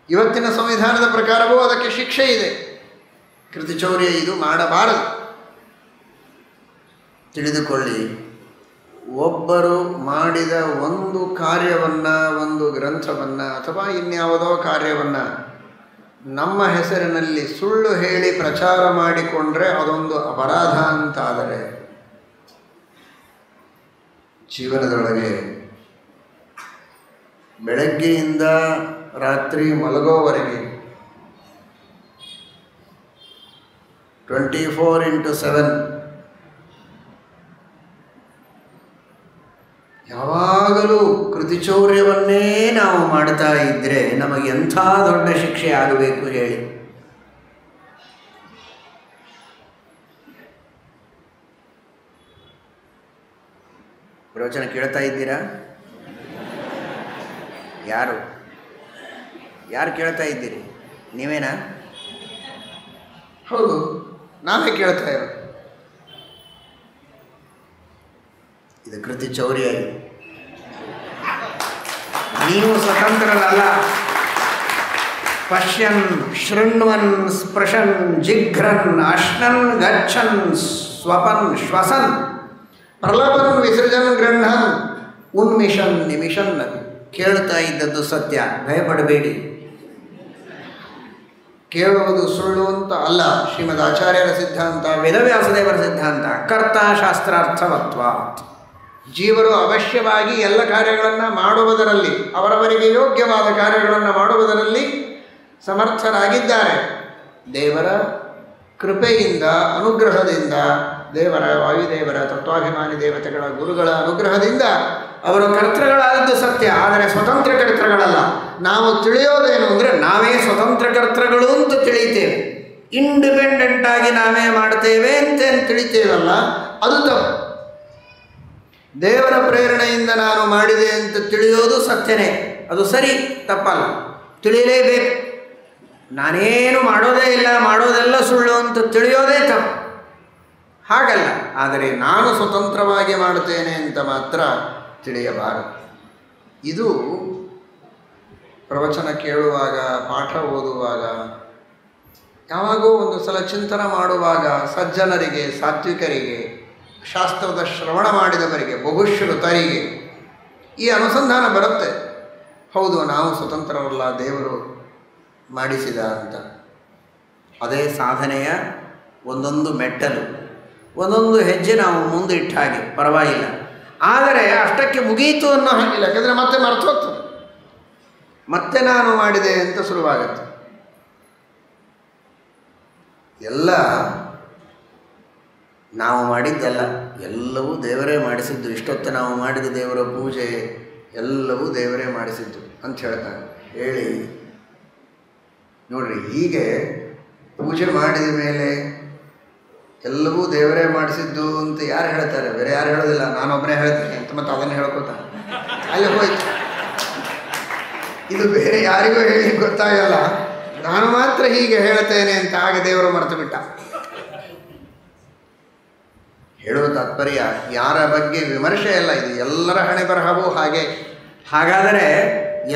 ಇವತ್ತಿನ ಸಂವಿಧಾನದ ಪ್ರಕಾರವೂ ಅದಕ್ಕೆ ಶಿಕ್ಷೆ ಇದೆ. ಕೃತಿ ಚೌರ್ಯ ಇದು ಮಾಡಬಾರದು. ತಿಳಿದುಕೊಳ್ಳಿ, ಒಬ್ಬರು ಮಾಡಿದ ಒಂದು ಕಾರ್ಯವನ್ನು, ಒಂದು ಗ್ರಂಥವನ್ನು ಅಥವಾ ಇನ್ಯಾವುದೋ ಕಾರ್ಯವನ್ನು ನಮ್ಮ ಹೆಸರಿನಲ್ಲಿ ಸುಳ್ಳು ಹೇಳಿ ಪ್ರಚಾರ ಮಾಡಿಕೊಂಡ್ರೆ ಅದೊಂದು ಅಪರಾಧ ಅಂತಾದರೆ, ಜೀವನದೊಳಗೆ ಬೆಳಗ್ಗೆಯಿಂದ ರಾತ್ರಿ ಮಲಗೋವರೆಗೆ 24x7 ಯಾವಾಗಲೂ ಕೃತಿಚೌರ್ಯವನ್ನೇ ನಾವು ಮಾಡ್ತಾ ಇದ್ದರೆ ನಮಗೆ ಎಂಥ ದೊಡ್ಡ ಶಿಕ್ಷೆ ಆಗಬೇಕು ಹೇಳಿ. ಪ್ರವಚನ ಕೇಳ್ತಾ ಇದ್ದೀರಾ? ಯಾರು ಕೇಳ್ತಾ ಇದ್ದೀರಿ? ನೀವೇನಾ? ಹೌದು, ನಾವೇ ಕೇಳ್ತಾ ಇರೋದು. ಇದು ಕೃತಿ ಚೌರ್ಯ. ನೀವು ಸ್ವತಂತ್ರರಲ್ಲ. ಪಶ್ಯನ್ ಶೃಣ್ವನ್ ಸ್ಪೃಶನ್ ಜಿಘ್ರನ್ ಅಶ್ನನ್ ಗಚ್ಚನ್ ಸ್ವಪನ್ ಶ್ವಸನ್ ಪ್ರಲಪನ್ ವಿಸರ್ಜನ್ ಗೃಹನ್ ಉನ್ಮಿಷನ್ ನಿಮಿಷನ್. ಕೇಳ್ತಾ ಇದ್ದದ್ದು ಸತ್ಯ, ಭಯಪಡಬೇಡಿ. ಕೇಳುವುದು ಸುಳ್ಳು ಅಂತ ಅಲ್ಲ. ಶ್ರೀಮದ್ ಆಚಾರ್ಯರ ಸಿದ್ಧಾಂತ, ವೇದವ್ಯಾಸದೇವರ ಸಿದ್ಧಾಂತ ಕರ್ತ ಶಾಸ್ತ್ರಾರ್ಥವತ್ವಾತ್. ಜೀವರು ಅವಶ್ಯವಾಗಿ ಎಲ್ಲ ಕಾರ್ಯಗಳನ್ನು ಮಾಡುವುದರಲ್ಲಿ, ಅವರವರಿಗೆ ಯೋಗ್ಯವಾದ ಕಾರ್ಯಗಳನ್ನು ಮಾಡುವುದರಲ್ಲಿ ಸಮರ್ಥರಾಗಿದ್ದಾರೆ. ದೇವರ ಕೃಪೆಯಿಂದ, ಅನುಗ್ರಹದಿಂದ, ದೇವರ ವಾಯುದೇವರ ತತ್ವಾಭಿಮಾನಿ ದೇವತೆಗಳ ಗುರುಗಳ ಅನುಗ್ರಹದಿಂದ ಅವರು ಕರ್ತೃಗಳಾದದ್ದು ಸತ್ಯ. ಆದರೆ ಸ್ವತಂತ್ರ ಕರ್ತೃಗಳಲ್ಲ. ನಾವು ತಿಳಿಯೋದೇನು ಅಂದರೆ ನಾವೇ ಸ್ವತಂತ್ರ ಕರ್ತೃಗಳು ಅಂತ ತಿಳಿತೇವೆ. ಇಂಡಿಪೆಂಡೆಂಟಾಗಿ ನಾವೇ ಮಾಡ್ತೇವೆ ಅಂತ ತಿಳಿತೇವಲ್ಲ, ಅದು ತಪ್ಪು. ದೇವರ ಪ್ರೇರಣೆಯಿಂದ ನಾನು ಮಾಡಿದೆ ಅಂತ ತಿಳಿಯೋದು ಸತ್ಯನೇ, ಅದು ಸರಿ, ತಪ್ಪಲ್ಲ. ತಿಳಿಯಲೇಬೇಕು. ನಾನೇನು ಮಾಡೋದೇ ಇಲ್ಲ, ಮಾಡೋದೆಲ್ಲ ಸುಳ್ಳು ಅಂತ ತಿಳಿಯೋದೇ ತಪ್ಪು. ಹಾಗಲ್ಲ. ಆದರೆ ನಾನು ಸ್ವತಂತ್ರವಾಗಿ ಮಾಡುತ್ತೇನೆ ಅಂತ ಮಾತ್ರ ತಿಳಿಯಬಾರದು. ಇದು ಪ್ರವಚನ ಕೇಳುವಾಗ, ಪಾಠ ಓದುವಾಗ, ಯಾವಾಗೋ ಒಂದು ಸಲ ಚಿಂತನೆ ಮಾಡುವಾಗ ಸಜ್ಜನರಿಗೆ, ಸಾತ್ವಿಕರಿಗೆ, ಶಾಸ್ತ್ರದ ಶ್ರವಣ ಮಾಡಿದವರಿಗೆ, ಬಹುಶ್ರುತರಿಗೆ ಈ ಅನುಸಂಧಾನ ಬರುತ್ತೆ. ಹೌದು, ನಾವು ಸ್ವತಂತ್ರರಲ್ಲ, ದೇವರು ಮಾಡಿಸಿದ ಅಂತ. ಅದೇ ಸಾಧನೆಯ ಒಂದೊಂದು ಮೆಟ್ಟಲು, ಒಂದೊಂದು ಹೆಜ್ಜೆ ನಾವು ಮುಂದೆ ಇಟ್ಟ ಹಾಗೆ ಪರವಾಗಿಲ್ಲ. ಆದರೆ ಅಷ್ಟಕ್ಕೆ ಮುಗೀತು ಅನ್ನೋ ಹಾಗಿಲ್ಲ, ಯಾಕಂದರೆ ಮತ್ತೆ ಮರೆತು ಹೋಗ್ತದೆ. ಮತ್ತೆ ನಾನು ಮಾಡಿದೆ ಅಂತ ಶುರುವಾಗತ್ತೆ. ಎಲ್ಲ ನಾವು ಮಾಡಿದ್ದಲ್ಲ, ಎಲ್ಲವೂ ದೇವರೇ ಮಾಡಿಸಿದ್ದು. ಇಷ್ಟೊತ್ತು ನಾವು ಮಾಡಿದ ದೇವರ ಪೂಜೆ ಎಲ್ಲವೂ ದೇವರೇ ಮಾಡಿಸಿದ್ದು ಅಂತ ಹೇಳ್ತಾನೆ. ಹೇಳಿ ನೋಡ್ರಿ, ಹೀಗೆ ಪೂಜೆ ಮಾಡಿದ ಮೇಲೆ ಎಲ್ಲವೂ ದೇವರೇ ಮಾಡಿಸಿದ್ದು ಅಂತ ಯಾರು ಹೇಳ್ತಾರೆ? ಬೇರೆ ಯಾರು ಹೇಳೋದಿಲ್ಲ, ನಾನೊಬ್ಬನೇ ಹೇಳ್ತೇನೆ ಅಂತ ಮತ್ತೆ ಅದನ್ನು ಹೇಳ್ಕೊತಾನೆ. ಅಲ್ಲಿ ಹೋಯ್ತು. ಇದು ಬೇರೆ ಯಾರಿಗೂ ಹೇಳಿ ಗೊತ್ತಾಗಲ್ಲ, ನಾನು ಮಾತ್ರ ಹೀಗೆ ಹೇಳ್ತೇನೆ ಅಂತ ಆಗ ದೇವರು ಮರೆತು ಬಿಟ್ಟ. ಹೇಳುವ ತಾತ್ಪರ್ಯ ಯಾರ ಬಗ್ಗೆ ವಿಮರ್ಶೆ ಅಲ್ಲ, ಇದು ಎಲ್ಲರ ಹಣೆ ಬರಹವೂ ಹಾಗೆ. ಹಾಗಾದರೆ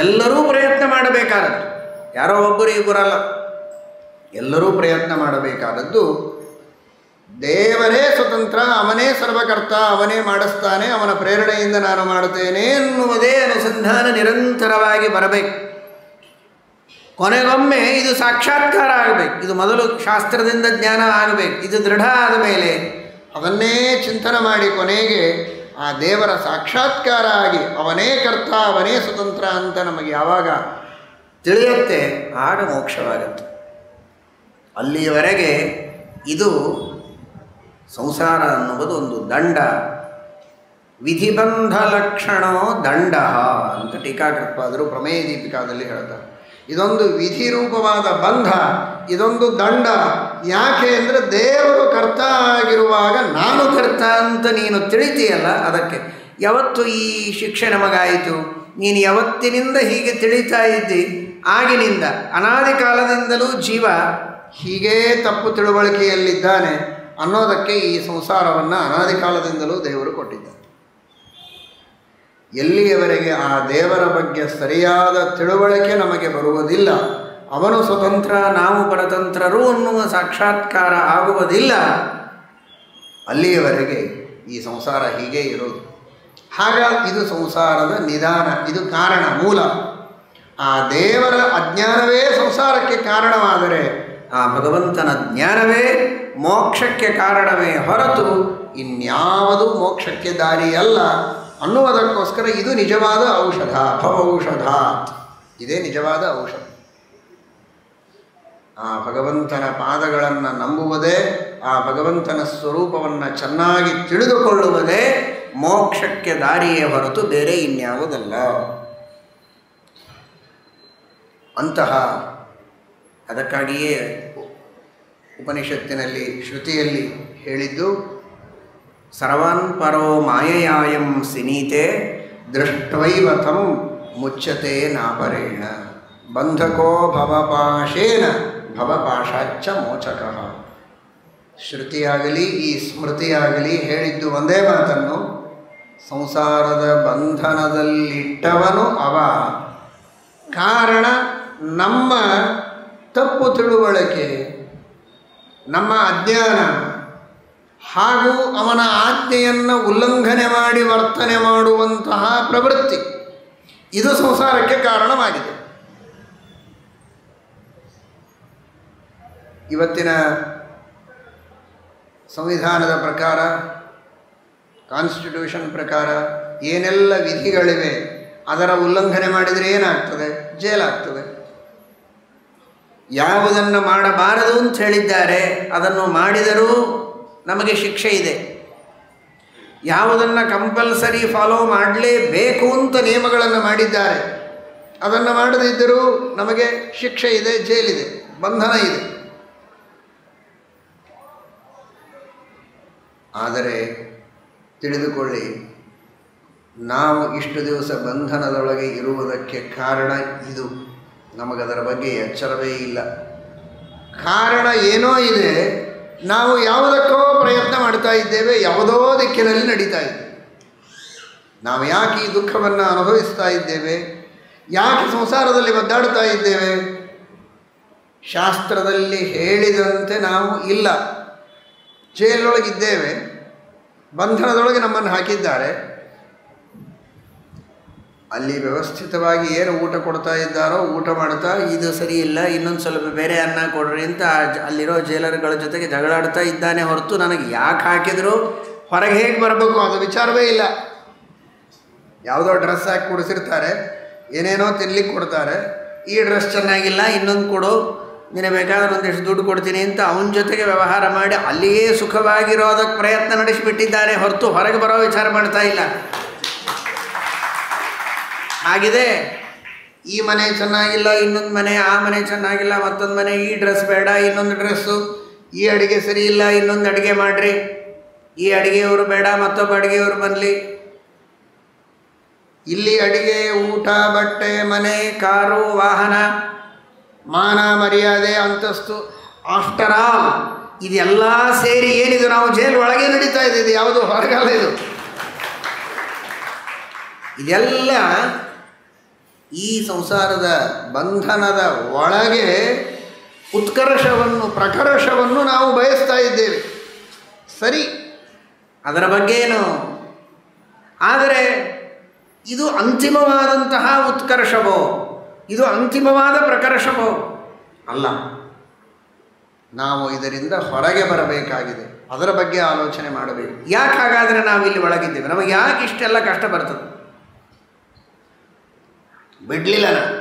ಎಲ್ಲರೂ ಪ್ರಯತ್ನ ಮಾಡಬೇಕಾದದ್ದು, ಯಾರೋ ಒಬ್ಬರು ಇಬ್ಬರಲ್ಲ, ಎಲ್ಲರೂ ಪ್ರಯತ್ನ ಮಾಡಬೇಕಾದದ್ದು. ದೇವರೇ ಸ್ವತಂತ್ರ, ಅವನೇ ಸರ್ವಕರ್ತ, ಅವನೇ ಮಾಡಿಸ್ತಾನೆ, ಅವನ ಪ್ರೇರಣೆಯಿಂದ ನಾನು ಮಾಡುತ್ತೇನೆ ಎನ್ನುವುದೇ ಅನುಸಂಧಾನ ನಿರಂತರವಾಗಿ ಬರಬೇಕು. ಕೊನೆಗೊಮ್ಮೆ ಇದು ಸಾಕ್ಷಾತ್ಕಾರ ಆಗಬೇಕು. ಇದು ಮೊದಲು ಶಾಸ್ತ್ರದಿಂದ ಜ್ಞಾನ ಆಗಬೇಕು. ಇದು ದೃಢ ಆದ ಮೇಲೆ ಅವನ್ನೇ ಚಿಂತನೆ ಮಾಡಿ ಕೊನೆಗೆ ಆ ದೇವರ ಸಾಕ್ಷಾತ್ಕಾರ ಆಗಿ ಅವನೇ ಕರ್ತ, ಅವನೇ ಸ್ವತಂತ್ರ ಅಂತ ನಮಗೆ ಯಾವಾಗ ತಿಳಿಯುತ್ತೆ ಆಗ ಮೋಕ್ಷವಾಗುತ್ತೆ. ಅಲ್ಲಿಯವರೆಗೆ ಇದು ಸಂಸಾರ ಅನ್ನುವುದು ಒಂದು ದಂಡ. ವಿಧಿಬಂಧ ಲಕ್ಷಣೋ ದಂಡ ಅಂತ ಟೀಕಾಕೃತ್ಪಾದರು ಪ್ರಮೇಯ ದೀಪಿಕಾದಲ್ಲಿ ಹೇಳ್ತಾರೆ. ಇದೊಂದು ವಿಧಿರೂಪವಾದ ಬಂಧ, ಇದೊಂದು ದಂಡ. ಯಾಕೆ ಅಂದರೆ ದೇವರು ಕರ್ತ ಆಗಿರುವಾಗ ನಾನು ಕರ್ತ ಅಂತ ನೀನು ತಿಳಿತೀಯಲ್ಲ, ಅದಕ್ಕೆ. ಯಾವತ್ತು ಈ ಶಿಕ್ಷೆ ನಮಗಾಯಿತು? ನೀನು ಯಾವತ್ತಿನಿಂದ ಹೀಗೆ ತಿಳಿತಾ ಇದ್ದಿ, ಆಗಿನಿಂದ ಅನಾದಿ ಕಾಲದಿಂದಲೂ ಜೀವ ಹೀಗೇ ತಪ್ಪು ತಿಳುವಳಿಕೆಯಲ್ಲಿದ್ದಾನೆ ಅನ್ನೋದಕ್ಕೆ ಈ ಸಂಸಾರವನ್ನು ಅನಾದಿ ಕಾಲದಿಂದಲೂ ದೇವರು ಕೊಟ್ಟಿದ್ದಾನೆ. ಎಲ್ಲಿಯವರೆಗೆ ಆ ದೇವರ ಬಗ್ಗೆ ಸರಿಯಾದ ತಿಳುವಳಿಕೆ ನಮಗೆ ಬರುವುದಿಲ್ಲ, ಅವನು ಸ್ವತಂತ್ರ ನಾವು ಪರತಂತ್ರರು ಅನ್ನುವ ಸಾಕ್ಷಾತ್ಕಾರ ಆಗುವುದಿಲ್ಲ, ಅಲ್ಲಿಯವರೆಗೆ ಈ ಸಂಸಾರ ಹೀಗೆ ಇರೋದು. ಹಾಗಾಗಿ ಇದು ಸಂಸಾರದ ನಿಧಾನ, ಇದು ಕಾರಣ, ಮೂಲ. ಆ ದೇವರ ಅಜ್ಞಾನವೇ ಸಂಸಾರಕ್ಕೆ ಕಾರಣವಾದರೆ ಆ ಭಗವಂತನ ಜ್ಞಾನವೇ ಮೋಕ್ಷಕ್ಕೆ ಕಾರಣವೇ ಹೊರತು ಇನ್ಯಾವುದು ಮೋಕ್ಷಕ್ಕೆ ದಾರಿಯಲ್ಲ ಅನ್ನುವುದಕ್ಕೋಸ್ಕರ ಇದು ನಿಜವಾದ ಔಷಧ, ಭವೌಷಧ. ಇದೇ ನಿಜವಾದ ಔಷಧ. ಆ ಭಗವಂತನ ಪಾದಗಳನ್ನು ನಂಬುವುದೇ, ಆ ಭಗವಂತನ ಸ್ವರೂಪವನ್ನು ಚೆನ್ನಾಗಿ ತಿಳಿದುಕೊಳ್ಳುವುದೇ ಮೋಕ್ಷಕ್ಕೆ ದಾರಿಯೇ ಹೊರತು ಬೇರೆ ಇನ್ಯಾವುದಲ್ಲ. ಅಂತಹ ಅದಕ್ಕಾಗಿಯೇ ಉಪನಿಷತ್ತಿನಲ್ಲಿ ಶ್ರುತಿಯಲ್ಲಿ ಹೇಳಿದ್ದು, ಸರ್ವಾನ್ ಪರೋ ಮಾಯಯಾಯಂ ಸಿನೀತೆ ದೃಷ್ಟ್ವೈವ ತಂ ಮುಚ್ಯತೆ ನಾಪರೇಣ ಬಂಧಕೋ ಭವಪಾಶೇನ ಭವಪಾಶಾಚ್ಚ ಮೋಚಕಃ. ಶ್ರುತಿಯಾಗಲಿ ಈ ಸ್ಮೃತಿಯಾಗಲಿ ಹೇಳಿದ್ದು ಒಂದೇ ಮಾತನ್ನು, ಸಂಸಾರದ ಬಂಧನದಲ್ಲಿಟ್ಟವನು ಅವ. ಕಾರಣ ನಮ್ಮ ತಪ್ಪು ತಿಳುವಳಿಕೆ, ನಮ್ಮ ಅಜ್ಞಾನ, ಹಾಗೂ ಅವನ ಆಜ್ಞೆಯನ್ನು ಉಲ್ಲಂಘನೆ ಮಾಡಿ ವರ್ತನೆ ಮಾಡುವಂತಹ ಪ್ರವೃತ್ತಿ, ಇದು ಸಂಸಾರಕ್ಕೆ ಕಾರಣವಾಗಿದೆ. ಇವತ್ತಿನ ಸಂವಿಧಾನದ ಪ್ರಕಾರ, ಕಾನ್ಸ್ಟಿಟ್ಯೂಷನ್ ಪ್ರಕಾರ ಏನೆಲ್ಲ ವಿಧಿಗಳಿವೆ, ಅದರ ಉಲ್ಲಂಘನೆ ಮಾಡಿದರೆ ಏನಾಗ್ತದೆ? ಜೈಲಾಗ್ತದೆ. ಯಾವುದನ್ನು ಮಾಡಬಾರದು ಅಂತ ಹೇಳಿದ್ದಾರೆ ಅದನ್ನು ಮಾಡಿದರೂ ನಮಗೆ ಶಿಕ್ಷೆ ಇದೆ. ಯಾವುದನ್ನು ಕಂಪಲ್ಸರಿ ಫಾಲೋ ಮಾಡಲೇಬೇಕು ಅಂತ ನಿಯಮಗಳನ್ನು ಮಾಡಿದ್ದಾರೆ, ಅದನ್ನು ಮಾಡದಿದ್ದರೂ ನಮಗೆ ಶಿಕ್ಷೆ ಇದೆ, ಜೈಲಿದೆ, ಬಂಧನ ಇದೆ. ಆದರೆ ತಿಳಿದುಕೊಳ್ಳಿ, ನಾವು ಇಷ್ಟು ದಿವಸ ಬಂಧನದೊಳಗೆ ಇರುವುದಕ್ಕೆ ಕಾರಣ ಇದು. ನಮಗದರ ಬಗ್ಗೆ ಎಚ್ಚರವೇ ಇಲ್ಲ. ಕಾರಣ ಏನೋ ಇದೆ, ನಾವು ಯಾವುದಕ್ಕೋ ಪ್ರಯತ್ನ ಮಾಡ್ತಾ ಇದ್ದೇವೆ, ಯಾವುದೋ ದಿಕ್ಕಿನಲ್ಲಿ ನಡೀತಾ ಇದ್ದೇವೆ. ನಾವು ಯಾಕೆ ಈ ದುಃಖವನ್ನು ಅನುಭವಿಸ್ತಾ ಇದ್ದೇವೆ, ಯಾಕೆ ಸಂಸಾರದಲ್ಲಿ ಒದ್ದಾಡ್ತಾ ಇದ್ದೇವೆ? ಶಾಸ್ತ್ರದಲ್ಲಿ ಹೇಳಿದಂತೆ ನಾವು ಇಲ್ಲ. ಜೈಲೊಳಗಿದ್ದೇವೆ, ಬಂಧನದೊಳಗೆ ನಮ್ಮನ್ನು ಹಾಕಿದ್ದಾರೆ. ಅಲ್ಲಿ ವ್ಯವಸ್ಥಿತವಾಗಿ ಏನು ಊಟ ಕೊಡ್ತಾ ಇದ್ದಾರೋ ಊಟ ಮಾಡ್ತಾ, ಇದು ಸರಿ ಇಲ್ಲ, ಇನ್ನೊಂದು ಸ್ವಲ್ಪ ಬೇರೆ ಅನ್ನ ಕೊಡ್ರಿ ಅಂತ ಅಲ್ಲಿರೋ ಜೈಲರ್ಗಳ ಜೊತೆಗೆ ಜಗಳಾಡ್ತಾ ಇದ್ದಾನೆ ಹೊರತು ನನಗೆ ಯಾಕೆ ಹಾಕಿದ್ರು, ಹೊರಗೆ ಹೇಗೆ ಬರಬೇಕು ಅದು ವಿಚಾರವೇ ಇಲ್ಲ. ಯಾವುದೋ ಡ್ರೆಸ್ ಹಾಕಿ ಕೊಡಿಸಿರ್ತಾರೆ, ಏನೇನೋ ತಿನ್ಲಿಕ್ಕೆ ಕೊಡ್ತಾರೆ. ಈ ಡ್ರೆಸ್ ಚೆನ್ನಾಗಿಲ್ಲ, ಇನ್ನೊಂದು ಕೊಡು, ನಿನಗೆ ಬೇಕಾದ್ರೆ ಒಂದಿಷ್ಟು ದುಡ್ಡು ಕೊಡ್ತೀನಿ ಅಂತ ಅವನ ಜೊತೆಗೆ ವ್ಯವಹಾರ ಮಾಡಿ ಅಲ್ಲಿಯೇ ಸುಖವಾಗಿರೋದಕ್ಕೆ ಪ್ರಯತ್ನ ನಡೆಸಿಬಿಟ್ಟಿದ್ದಾರೆ ಹೊರತು ಹೊರಗೆ ಬರೋ ವಿಚಾರ ಮಾಡ್ತಾ ಇಲ್ಲ. ಆಗಿದೆ, ಈ ಮನೆ ಚೆನ್ನಾಗಿಲ್ಲ, ಇನ್ನೊಂದು ಮನೆ, ಆ ಮನೆ ಚೆನ್ನಾಗಿಲ್ಲ, ಮತ್ತೊಂದು ಮನೆ, ಈ ಡ್ರೆಸ್ ಬೇಡ, ಇನ್ನೊಂದು ಡ್ರೆಸ್ಸು, ಈ ಅಡುಗೆ ಸರಿ ಇಲ್ಲ, ಇನ್ನೊಂದು ಅಡುಗೆ ಮಾಡಿರಿ, ಈ ಅಡುಗೆಯವರು ಬೇಡ, ಮತ್ತೊಬ್ಬ ಅಡುಗೆಯವರು ಬರಲಿ, ಇಲ್ಲಿ ಅಡುಗೆ, ಊಟ, ಬಟ್ಟೆ, ಮನೆ, ಕಾರು, ವಾಹನ, ಮಾನ ಮರ್ಯಾದೆ, ಅಂತಸ್ತು, ಆಫ್ಟರ್ ಆಲ್ ಇದೆಲ್ಲ ಸೇರಿ ಏನಿದು ನಾವು ಜೈಲು ಒಳಗೆ ನಡೀತಾ ಇದೆ, ಯಾವುದು ಹೊರಗಲ್ಲ. ಇದೆಲ್ಲ ಈ ಸಂಸಾರದ ಬಂಧನದ ಒಳಗೆ ಉತ್ಕರ್ಷವನ್ನು, ಪ್ರಕರ್ಷವನ್ನು ನಾವು ಬಯಸ್ತಾ ಇದ್ದೇವೆ. ಸರಿ, ಅದರ ಬಗ್ಗೆ ಏನು, ಆದರೆ ಇದು ಅಂತಿಮವಾದಂತಹ ಉತ್ಕರ್ಷವೋ, ಇದು ಅಂತಿಮವಾದ ಪ್ರಕರ್ಷವೋ ಅಲ್ಲ. ನಾವು ಇದರಿಂದ ಹೊರಗೆ ಬರಬೇಕಾಗಿದೆ, ಅದರ ಬಗ್ಗೆ ಆಲೋಚನೆ ಮಾಡಬೇಕು. ಯಾಕೆ ಹಾಗಾದರೆ ನಾವು ಇಲ್ಲಿ ಒಳಗಿದ್ದೇವೆ, ನಮಗೆ ಯಾಕೆ ಇಷ್ಟೆಲ್ಲ ಕಷ್ಟ ಬರ್ತದೆ? ಬಿಡಲಿಲ್ಲ, ನಾನು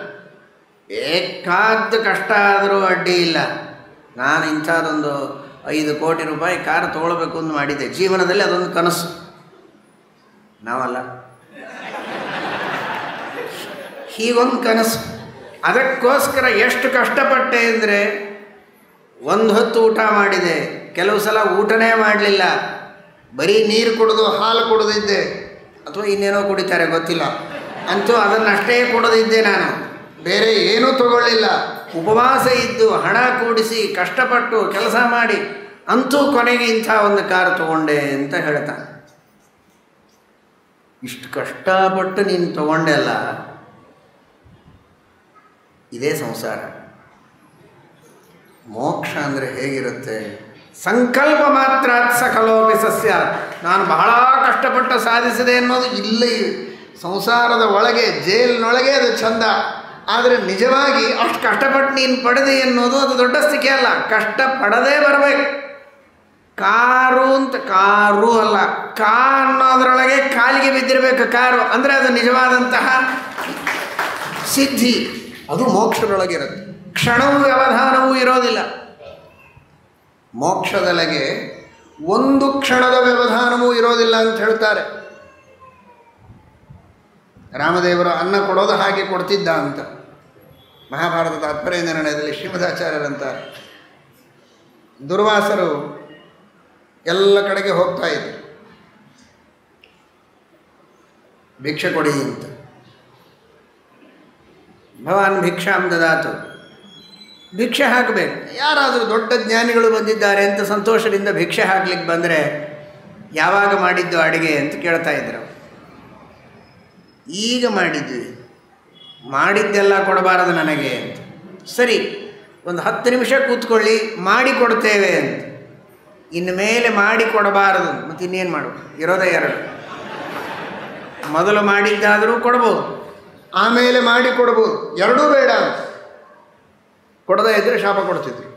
ಬೇಕಾದ ಕಷ್ಟ ಆದರೂ ಅಡ್ಡಿ ಇಲ್ಲ, ನಾನು ಇಂಥದ್ದೊಂದು 5 ಕೋಟಿ ರೂಪಾಯಿ ಕಾರ್ ತೊಗೊಳ್ಬೇಕು ಅಂತ ಮಾಡಿದ್ದೆ ಜೀವನದಲ್ಲಿ, ಅದೊಂದು ಕನಸು. ನಾವಲ್ಲ, ಹೀಗೊಂದು ಕನಸು. ಅದಕ್ಕೋಸ್ಕರ ಎಷ್ಟು ಕಷ್ಟಪಟ್ಟೆ ಅಂದರೆ, ಒಂದು ಹೊತ್ತು ಊಟ ಮಾಡಿದೆ, ಕೆಲವು ಸಲ ಊಟನೇ ಮಾಡಲಿಲ್ಲ, ಬರೀ ನೀರು ಕುಡಿದು ಹಾಲು ಕುಡಿದಿದ್ದೆ, ಅಥವಾ ಇನ್ನೇನೋ ಕುಡಿತಾರೆ ಗೊತ್ತಿಲ್ಲ, ಅಂತೂ ಅದನ್ನಷ್ಟೇ ಕೊಡೋದಿದ್ದೆ ನಾನು, ಬೇರೆ ಏನೂ ತಗೊಳ್ಳಿಲ್ಲ. ಉಪವಾಸ ಇದ್ದು ಹಣ ಕೂಡಿಸಿ ಕಷ್ಟಪಟ್ಟು ಕೆಲಸ ಮಾಡಿ ಅಂತೂ ಕೊನೆಗೆ ಇಂಥ ಒಂದು ಕಾರು ತಗೊಂಡೆ ಅಂತ ಹೇಳ್ತಾನೆ. ಇಷ್ಟು ಕಷ್ಟಪಟ್ಟು ನೀನು ತಗೊಂಡೆ ಅಲ್ಲ, ಇದೇ ಸಂಸಾರ. ಮೋಕ್ಷ ಅಂದರೆ ಹೇಗಿರುತ್ತೆ? ಸಂಕಲ್ಪ ಮಾತ್ರ ಸಕಲೋಪಿ ಸಸ್ಯ. ನಾನು ಬಹಳ ಕಷ್ಟಪಟ್ಟು ಸಾಧಿಸಿದೆ ಅನ್ನೋದು ಇಲ್ಲ. ಸಂಸಾರದ ಒಳಗೆ, ಜೈಲಿನೊಳಗೆ ಅದು ಚಂದ. ಆದರೆ ನಿಜವಾಗಿ ಅಷ್ಟು ಕಷ್ಟಪಟ್ಟು ನೀನು ಪಡೆದೆ ಅನ್ನೋದು ಅದು ದೊಡ್ಡ ಸ್ಥಿತಿ ಅಲ್ಲ. ಕಷ್ಟಪಡದೇ ಬರಬೇಕು. ಕಾರು ಅಂತ ಕಾರು ಅಲ್ಲ, ಕಾ ಅನ್ನೋದ್ರೊಳಗೆ ಕಾಲಿಗೆ ಬಿದ್ದಿರಬೇಕು ಕಾರು ಅಂದರೆ ಅದು ನಿಜವಾದಂತಹ ಸಿದ್ಧಿ. ಅದು ಮೋಕ್ಷದೊಳಗಿರುತ್ತೆ. ಕ್ಷಣವೂ ವ್ಯವಧಾನವೂ ಇರೋದಿಲ್ಲ. ಮೋಕ್ಷದೊಳಗೆ ಒಂದು ಕ್ಷಣದ ವ್ಯವಧಾನವೂ ಇರೋದಿಲ್ಲ ಅಂತ ಹೇಳ್ತಾರೆ. ರಾಮದೇವರು ಅನ್ನ ಕೊಡೋದು ಹಾಗೆ ಕೊಡ್ತಿದ್ದ ಅಂತ ಮಹಾಭಾರತ ತಾತ್ಪರ್ಯ ನಿರ್ಣಯದಲ್ಲಿ ಶ್ರೀಮದಾಚಾರ್ಯರಂತಾರೆ. ದುರ್ವಾಸರು ಎಲ್ಲ ಕಡೆಗೆ ಹೋಗ್ತಾ ಇದ್ರು, ಭಿಕ್ಷೆ ಕೊಡಿ ಅಂತ. ಭವಾನ್ ಭಿಕ್ಷಾಂ ದದಾತು, ಭಿಕ್ಷೆ ಹಾಕಬೇಕು. ಯಾರಾದರೂ ದೊಡ್ಡ ಜ್ಞಾನಿಗಳು ಬಂದಿದ್ದಾರೆ ಅಂತ ಸಂತೋಷದಿಂದ ಭಿಕ್ಷೆ ಹಾಕ್ಲಿಕ್ಕೆ ಬಂದರೆ ಯಾವಾಗ ಮಾಡಿದ್ದು ಅಡುಗೆ ಅಂತ ಕೇಳ್ತಾ ಇದ್ರು. ಈಗ ಮಾಡಿದ್ವಿ, ಮಾಡಿದ್ದೆಲ್ಲ ಕೊಡಬಾರದು ನನಗೆ ಅಂತ. ಸರಿ, ಒಂದು 10 ನಿಮಿಷ ಕೂತ್ಕೊಳ್ಳಿ, ಮಾಡಿ ಕೊಡ್ತೇವೆ ಅಂತ. ಇನ್ನು ಮೇಲೆ ಮಾಡಿ ಕೊಡಬಾರದು, ಮತ್ತು ಇನ್ನೇನು ಮಾಡಬೇಕು? ಇರೋದೇ 2. ಮೊದಲು ಮಾಡಿದ್ದಾದರೂ ಕೊಡ್ಬೋದು, ಆಮೇಲೆ ಮಾಡಿ ಕೊಡ್ಬೋದು. ಎರಡೂ ಬೇಡ, ಕೊಡದೇ ಇದ್ದರೆ ಶಾಪ ಕೊಡ್ತಿದ್ರು.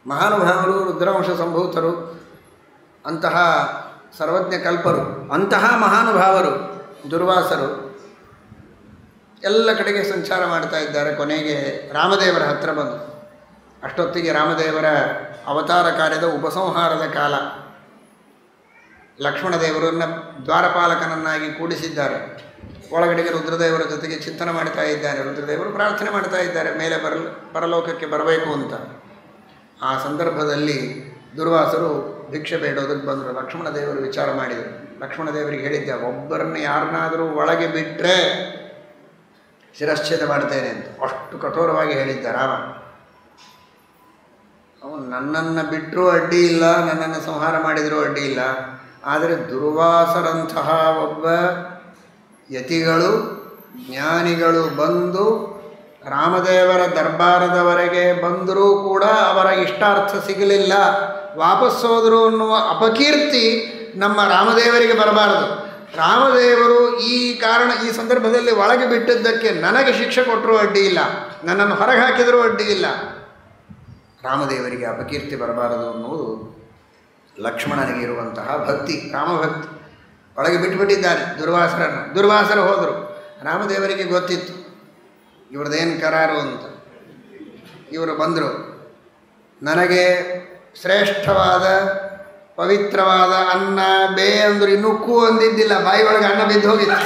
ಮಹಾನುಭಾವರು, ರುದ್ರವಂಶ ಸಂಭೂತರು, ಅಂತಹ ಸರ್ವಜ್ಞ ಕಲ್ಪರು, ಅಂತಹ ಮಹಾನುಭಾವರು ದುರ್ವಾಸರು ಎಲ್ಲ ಕಡೆಗೆ ಸಂಚಾರ ಮಾಡ್ತಾ ಇದ್ದಾರೆ. ಕೊನೆಗೆ ರಾಮದೇವರ ಹತ್ತಿರ ಬಂದು, ಅಷ್ಟೊತ್ತಿಗೆ ರಾಮದೇವರ ಅವತಾರ ಕಾರ್ಯದ ಉಪಸಂಹಾರದ ಕಾಲ. ಲಕ್ಷ್ಮಣದೇವರನ್ನು ದ್ವಾರಪಾಲಕನನ್ನಾಗಿ ಕೂಡಿಸಿದ್ದಾರೆ. ಒಳಗಡೆಗೆ ರುದ್ರದೇವರ ಜೊತೆಗೆ ಚಿಂತನೆ ಮಾಡ್ತಾ ಇದ್ದಾರೆ. ರುದ್ರದೇವರು ಪ್ರಾರ್ಥನೆ ಮಾಡ್ತಾ ಇದ್ದಾರೆ ಮೇಲೆ ಪರಲೋಕಕ್ಕೆ ಬರಬೇಕು ಅಂತ. ಆ ಸಂದರ್ಭದಲ್ಲಿ ದುರ್ವಾಸರು ಭಿಕ್ಷೆ ಬೇಡೋದಕ್ಕೆ ಬಂದರು. ಲಕ್ಷ್ಮಣದೇವರು ವಿಚಾರ ಮಾಡಿದರು. ಲಕ್ಷ್ಮಣದೇವರಿಗೆ ಹೇಳಿದ್ದೆ, ಒಬ್ಬರನ್ನು ಯಾರನ್ನಾದರೂ ಒಳಗೆ ಬಿಟ್ಟರೆ ಶಿರಚ್ಛೇದ ಮಾಡ್ತೇನೆ ಅಂತ. ಅಷ್ಟು ಕಠೋರವಾಗಿ ಹೇಳಿದ್ದ ರಾಮ. ಅವನು ನನ್ನನ್ನು ಬಿಟ್ಟರೂ ಅಡ್ಡಿ ಇಲ್ಲ, ನನ್ನನ್ನು ಸಂಹಾರ ಮಾಡಿದರೂ ಅಡ್ಡಿ ಇಲ್ಲ. ಆದರೆ ದುರ್ವಾಸರಂತಹ ಒಬ್ಬ ಯತಿಗಳು, ಜ್ಞಾನಿಗಳು ಬಂದು ರಾಮದೇವರ ದರ್ಬಾರದವರೆಗೆ ಬಂದರೂ ಕೂಡ ಅವರ ಇಷ್ಟಾರ್ಥ ಸಿಗಲಿಲ್ಲ, ವಾಪಸ್ಸೋದರು ಅನ್ನುವ ಅಪಕೀರ್ತಿ ನಮ್ಮ ರಾಮದೇವರಿಗೆ ಬರಬಾರದು. ರಾಮದೇವರು ಈ ಸಂದರ್ಭದಲ್ಲಿ ಒಳಗೆ ಬಿಟ್ಟಿದ್ದಕ್ಕೆ ನನಗೆ ಶಿಕ್ಷೆ ಕೊಟ್ಟರೂ ಅಡ್ಡಿ ಇಲ್ಲ, ನನ್ನನ್ನು ಹೊರಗೆ ಹಾಕಿದರೂ ಅಡ್ಡಿ ಇಲ್ಲ. ರಾಮದೇವರಿಗೆ ಅಪಕೀರ್ತಿ ಬರಬಾರದು ಅನ್ನುವುದು ಲಕ್ಷ್ಮಣನಿಗೆ ಇರುವಂತಹ ಭಕ್ತಿ, ರಾಮಭಕ್ತಿ. ಒಳಗೆ ಬಿಟ್ಟುಬಿಟ್ಟಿದ್ದಾನೆ ದುರ್ವಾಸರನ್ನು. ದುರ್ವಾಸರು ಹೋದರು. ರಾಮದೇವರಿಗೆ ಗೊತ್ತಿತ್ತು ಇವ್ರದ್ದೇನು ಕರಾರು ಅಂತ. ಇವರು ಬಂದರು, ನನಗೆ ಶ್ರೇಷ್ಠವಾದ ಪವಿತ್ರವಾದ ಅನ್ನ ಬೇ ಅಂದರು, ಇನ್ನೂ ಕೂ ಅಂದಿದ್ದಿಲ್ಲ, ಬಾಯಿ ಒಳಗೆ ಅನ್ನ ಬಿದ್ದು ಹೋಗಿತ್ತು.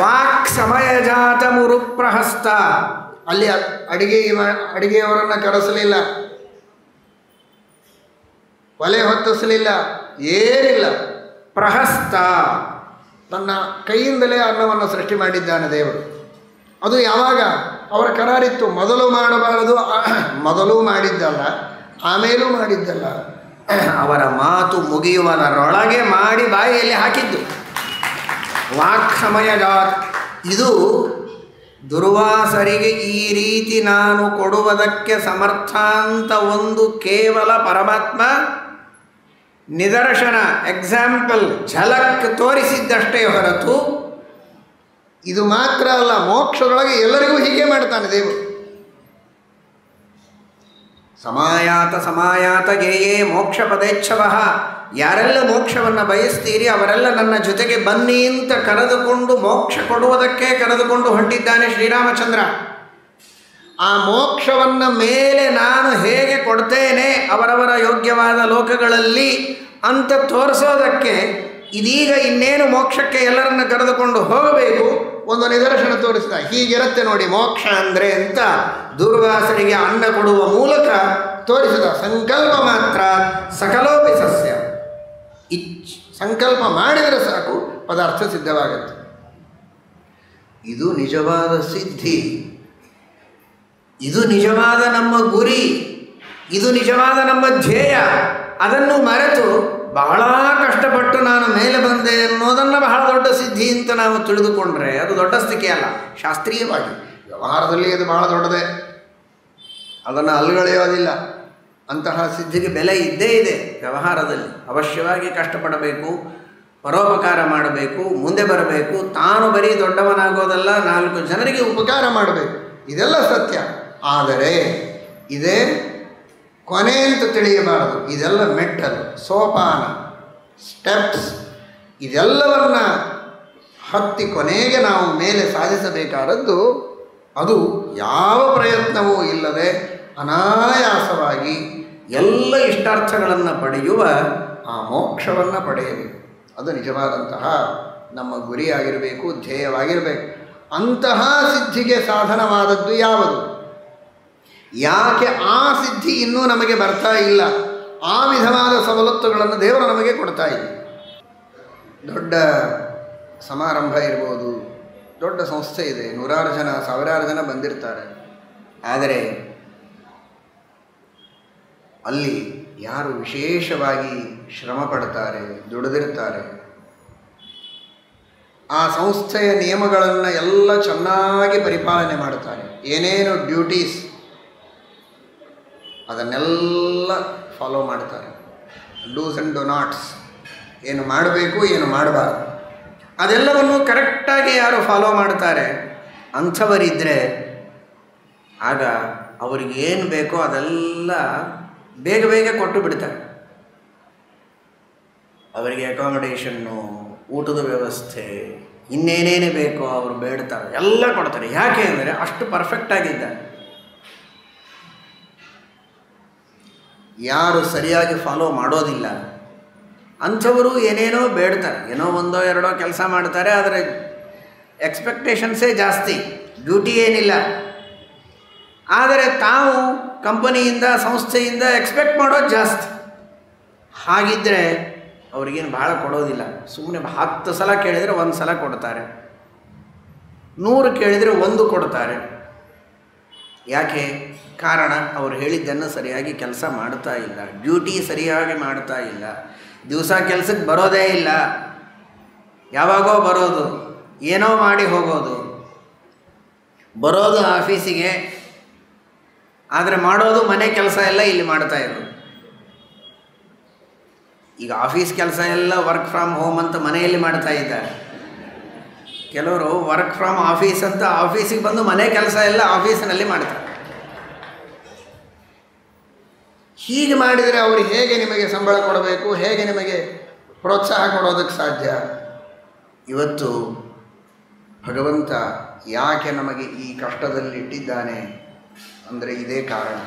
ವಾಕ್ ಸಮಯಜಾತ ಮುರುಪ್ರಹಸ್ತ, ಅಲ್ಲಿ ಅಡಿಗೆಯವರನ್ನು ಕರೆಸಲಿಲ್ಲ, ಒಲೆ ಹೊತ್ತಿಸಲಿಲ್ಲ, ಏನಿಲ್ಲ. ಪ್ರಹಸ್ತ, ತನ್ನ ಕೈಯಿಂದಲೇ ಅನ್ನವನ್ನು ಸೃಷ್ಟಿ ಮಾಡಿದ್ದಾನೆ ದೇವರು. ಅದು ಯಾವಾಗ ಅವರ ಕರಾರಿತ್ತು, ಮೊದಲು ಮಾಡಬಾರದು, ಮೊದಲು ಮಾಡಿದ್ದಲ್ಲ, ಆಮೇಲೂ ಮಾಡಿದ್ದಲ್ಲ, ಅವರ ಮಾತು ಮುಗಿಯುವುದರೊಳಗೆ ಮಾಡಿ ಬಾಯಿಯಲ್ಲಿ ಹಾಕಿದ್ದು. ವಾಕ್ ಸಮಯಜಾತ್, ಇದು ದುರ್ವಾಸರಿಗೆ ಈ ರೀತಿ ನಾನು ಕೊಡುವುದಕ್ಕೆ ಸಮರ್ಥ ಅಂತ ಒಂದು ಕೇವಲ ಪರಮಾತ್ಮ ನಿದರ್ಶನ, ಎಕ್ಸಾಂಪಲ್, ಝಲಕ್ ತೋರಿಸಿದ್ದಷ್ಟೇ ಹೊರತು ಇದು ಮಾತ್ರ ಅಲ್ಲ, ಮೋಕ್ಷದೊಳಗೆ ಎಲ್ಲರಿಗೂ ಹೀಗೆ ಮಾಡ್ತಾನೆ ದೇವರು. ಸಮಾಯಾತ ಸಮಾಯಾತ ಗೇಯೇ ಮೋಕ್ಷ ಪದೇಚ್ಛವಃ, ಯಾರೆಲ್ಲ ಮೋಕ್ಷವನ್ನು ಬಯಸ್ತೀರಿ ಅವರೆಲ್ಲ ನನ್ನ ಜೊತೆಗೆ ಬನ್ನಿ ಅಂತ ಕರೆದುಕೊಂಡು ಮೋಕ್ಷ ಕೊಡುವುದಕ್ಕೆ ಕರೆದುಕೊಂಡು ಹೊಂಟಿದ್ದಾನೆ ಶ್ರೀರಾಮಚಂದ್ರ. ಆ ಮೋಕ್ಷವನ್ನು ಮೇಲೆ ನಾನು ಹೇಗೆ ಕೊಡ್ತೇನೆ ಅವರವರ ಯೋಗ್ಯವಾದ ಲೋಕಗಳಲ್ಲಿ ಅಂತ ತೋರಿಸೋದಕ್ಕೆ ಇದೀಗ ಇನ್ನೇನು ಮೋಕ್ಷಕ್ಕೆ ಎಲ್ಲರನ್ನ ಕರೆದುಕೊಂಡು ಹೋಗಬೇಕು ಒಂದು ನಿದರ್ಶನ ತೋರಿಸಿದ. ಹೀಗಿರುತ್ತೆ ನೋಡಿ ಮೋಕ್ಷ ಅಂದರೆ ಅಂತ ದುರ್ವಾಸರಿಗೆ ಅನ್ನ ಕೊಡುವ ಮೂಲಕ ತೋರಿಸಿದ. ಸಂಕಲ್ಪ ಮಾತ್ರ ಸಕಲೋಪಿ ಸಸ್ಯ, ಸಂಕಲ್ಪ ಮಾಡಿದರೆ ಸಾಕು ಪದಾರ್ಥ ಸಿದ್ಧವಾಗುತ್ತೆ. ಇದು ನಿಜವಾದ ಸಿದ್ಧಿ, ಇದು ನಿಜವಾದ ನಮ್ಮ ಗುರಿ, ಇದು ನಿಜವಾದ ನಮ್ಮ ಧ್ಯೇಯ. ಅದನ್ನು ಮರೆತು ಬಹಳ ಕಷ್ಟಪಟ್ಟು ನಾನು ಮೇಲೆ ಬಂದೆ ಅನ್ನೋದನ್ನು ಬಹಳ ದೊಡ್ಡ ಸಿದ್ಧಿ ಅಂತ ನಾವು ತಿಳಿದುಕೊಂಡ್ರೆ ಅದು ದೊಡ್ಡ ಸ್ಥಿತಿ ಅಲ್ಲ. ಶಾಸ್ತ್ರೀಯವಾಗಿ ವ್ಯವಹಾರದಲ್ಲಿ ಅದು ಬಹಳ ದೊಡ್ಡದೇ, ಅದನ್ನು ಅಲ್ಗಳೆಯೋದಿಲ್ಲ. ಅಂತಹ ಸಿದ್ಧಿಗೆ ಬೆಲೆ ಇದ್ದೇ ಇದೆ. ವ್ಯವಹಾರದಲ್ಲಿ ಅವಶ್ಯವಾಗಿ ಕಷ್ಟಪಡಬೇಕು, ಪರೋಪಕಾರ ಮಾಡಬೇಕು, ಮುಂದೆ ಬರಬೇಕು, ತಾನು ಬರೀ ದೊಡ್ಡವನಾಗೋದಲ್ಲ, 4 ಜನರಿಗೆ ಉಪಕಾರ ಮಾಡಬೇಕು, ಇದೆಲ್ಲ ಸತ್ಯ. ಆದರೆ ಇದೇ ಕೊನೆ ಅಂತ ತಿಳಿಯಬಾರದು. ಇದೆಲ್ಲ ಮೆಟ್ಟಲು, ಸೋಪಾನ, ಸ್ಟೆಪ್ಸ್, ಇದೆಲ್ಲವನ್ನ ಹತ್ತಿ ಕೊನೆಗೆ ನಾವು ಮೇಲೆ ಸಾಧಿಸಬೇಕಾದದ್ದು. ಅದು ಯಾವ ಪ್ರಯತ್ನವೂ ಇಲ್ಲದೆ ಅನಾಯಾಸವಾಗಿ ಎಲ್ಲ ಇಷ್ಟಾರ್ಥಗಳನ್ನು ಪಡೆಯುವ ಆ ಮೋಕ್ಷವನ್ನು ಪಡೆಯಬೇಕು. ಅದು ನಿಜವಾದಂತಹ ನಮ್ಮ ಗುರಿಯಾಗಿರಬೇಕು, ಧ್ಯೇಯವಾಗಿರಬೇಕು. ಅಂತಹ ಸಿದ್ಧಿಗೆ ಸಾಧನವಾದದ್ದು ಯಾವುದು? ಯಾಕೆ ಆ ಸಿದ್ಧಿ ಇನ್ನೂ ನಮಗೆ ಬರ್ತಾ ಇಲ್ಲ? ಆ ವಿಧವಾದ ಸವಲತ್ತುಗಳನ್ನು ದೇವರು ನಮಗೆ ಕೊಡ್ತಾ ಇಲ್ಲ. ದೊಡ್ಡ ಸಮಾರಂಭ ಇರ್ಬೋದು, ದೊಡ್ಡ ಸಂಸ್ಥೆ ಇದೆ, 100 ಜನ 1000 ಜನ ಬಂದಿರ್ತಾರೆ. ಆದರೆ ಅಲ್ಲಿ ಯಾರು ವಿಶೇಷವಾಗಿ ಶ್ರಮ ಪಡ್ತಾರೆ, ದುಡಿದಿರ್ತಾರೆ, ಆ ಸಂಸ್ಥೆಯ ನಿಯಮಗಳನ್ನು ಎಲ್ಲ ಚೆನ್ನಾಗಿ ಪರಿಪಾಲನೆ ಮಾಡ್ತಾರೆ, ಏನೇನು ಡ್ಯೂಟೀಸ್ ಅದನ್ನೆಲ್ಲ ಫಾಲೋ ಮಾಡ್ತಾರೆ, ಡೂಸ್ ಆ್ಯಂಡ್ ಡೋ ನಾಟ್ಸ್, ಏನು ಮಾಡಬೇಕು ಏನು ಮಾಡಬಾರ್ದು ಅದೆಲ್ಲವನ್ನು ಕರೆಕ್ಟಾಗಿ ಯಾರು ಫಾಲೋ ಮಾಡ್ತಾರೆ ಅಂಥವರಿದ್ದರೆ ಆಗ ಅವರಿಗೆ ಏನು ಬೇಕೋ ಅದೆಲ್ಲ ಬೇಗ ಬೇಗ ಕೊಟ್ಟು ಬಿಡ್ತಾರೆ. ಅವರಿಗೆ ಅಕಾಮಡೇಷನ್ನು, ಊಟದ ವ್ಯವಸ್ಥೆ, ಇನ್ನೇನೇನೇ ಬೇಕೋ ಅವರು ಬೇಡ್ತಾರೆ, ಎಲ್ಲ ಕೊಡ್ತಾರೆ. ಯಾಕೆ ಅಂದರೆ ಅಷ್ಟು ಪರ್ಫೆಕ್ಟಾಗಿದ್ದಾರೆ. ಯಾರು ಸರಿಯಾಗಿ ಫಾಲೋ ಮಾಡೋದಿಲ್ಲ ಅಂಥವರು ಏನೇನೋ ಬೇಡ್ತಾರೆ, ಏನೋ 1 2 ಕೆಲಸ ಮಾಡ್ತಾರೆ, ಆದರೆ ಎಕ್ಸ್ಪೆಕ್ಟೇಷನ್ಸೇ ಜಾಸ್ತಿ, ಡ್ಯೂಟಿ ಏನಿಲ್ಲ. ಆದರೆ ತಾವು ಕಂಪನಿಯಿಂದ ಸಂಸ್ಥೆಯಿಂದ ಎಕ್ಸ್ಪೆಕ್ಟ್ ಮಾಡೋದು ಜಾಸ್ತಿ. ಹಾಗಿದ್ದರೆ ಅವ್ರಿಗೇನು ಭಾಳ ಕೊಡೋದಿಲ್ಲ. ಸುಮ್ಮನೆ 10 ಸಲ ಕೇಳಿದರೆ 1 ಸಲ ಕೊಡ್ತಾರೆ, 100 ಕೇಳಿದರೆ 1 ಕೊಡ್ತಾರೆ. ಯಾಕೆ? ಕಾರಣ ಅವರು ಹೇಳಿದ್ದನ್ನು ಸರಿಯಾಗಿ ಕೆಲಸ ಮಾಡ್ತಾ ಇಲ್ಲ, ಡ್ಯೂಟಿ ಸರಿಯಾಗಿ ಮಾಡ್ತಾ ಇಲ್ಲ, ದಿವಸ ಕೆಲಸಕ್ಕೆ ಬರೋದೇ ಇಲ್ಲ, ಯಾವಾಗೋ ಬರೋದು, ಏನೋ ಮಾಡಿ ಹೋಗೋದು, ಬರೋದು ಆಫೀಸಿಗೆ, ಆದರೆ ಮಾಡೋದು ಮನೆ ಕೆಲಸ ಎಲ್ಲ ಇಲ್ಲಿ ಮಾಡ್ತಾ ಇರೋದು. ಈಗ ಆಫೀಸ್ ಕೆಲಸ ಎಲ್ಲ ವರ್ಕ್ ಫ್ರಮ್ ಹೋಮ್ ಅಂತ ಮನೆಯಲ್ಲಿ ಮಾಡ್ತಾ ಇದ್ದಾರೆ. ಕೆಲವರು ವರ್ಕ್ ಫ್ರಮ್ ಆಫೀಸ್ ಅಂತ ಆಫೀಸಿಗೆ ಬಂದು ಮನೆ ಕೆಲಸ ಎಲ್ಲ ಆಫೀಸಿನಲ್ಲಿ ಮಾಡ್ತಾರೆ. ಹೀಗೆ ಮಾಡಿದರೆ ಅವರು ಹೇಗೆ ನಿಮಗೆ ಸಂಬಳ ಕೊಡಬೇಕು, ಹೇಗೆ ನಿಮಗೆ ಪ್ರೋತ್ಸಾಹ ಕೊಡೋದಕ್ಕೆ ಸಾಧ್ಯ? ಇವತ್ತು ಭಗವಂತ ಯಾಕೆ ನಮಗೆ ಈ ಕಷ್ಟದಲ್ಲಿ ಇಟ್ಟಿದ್ದಾನೆ ಅಂದರೆ ಇದೇ ಕಾರಣ.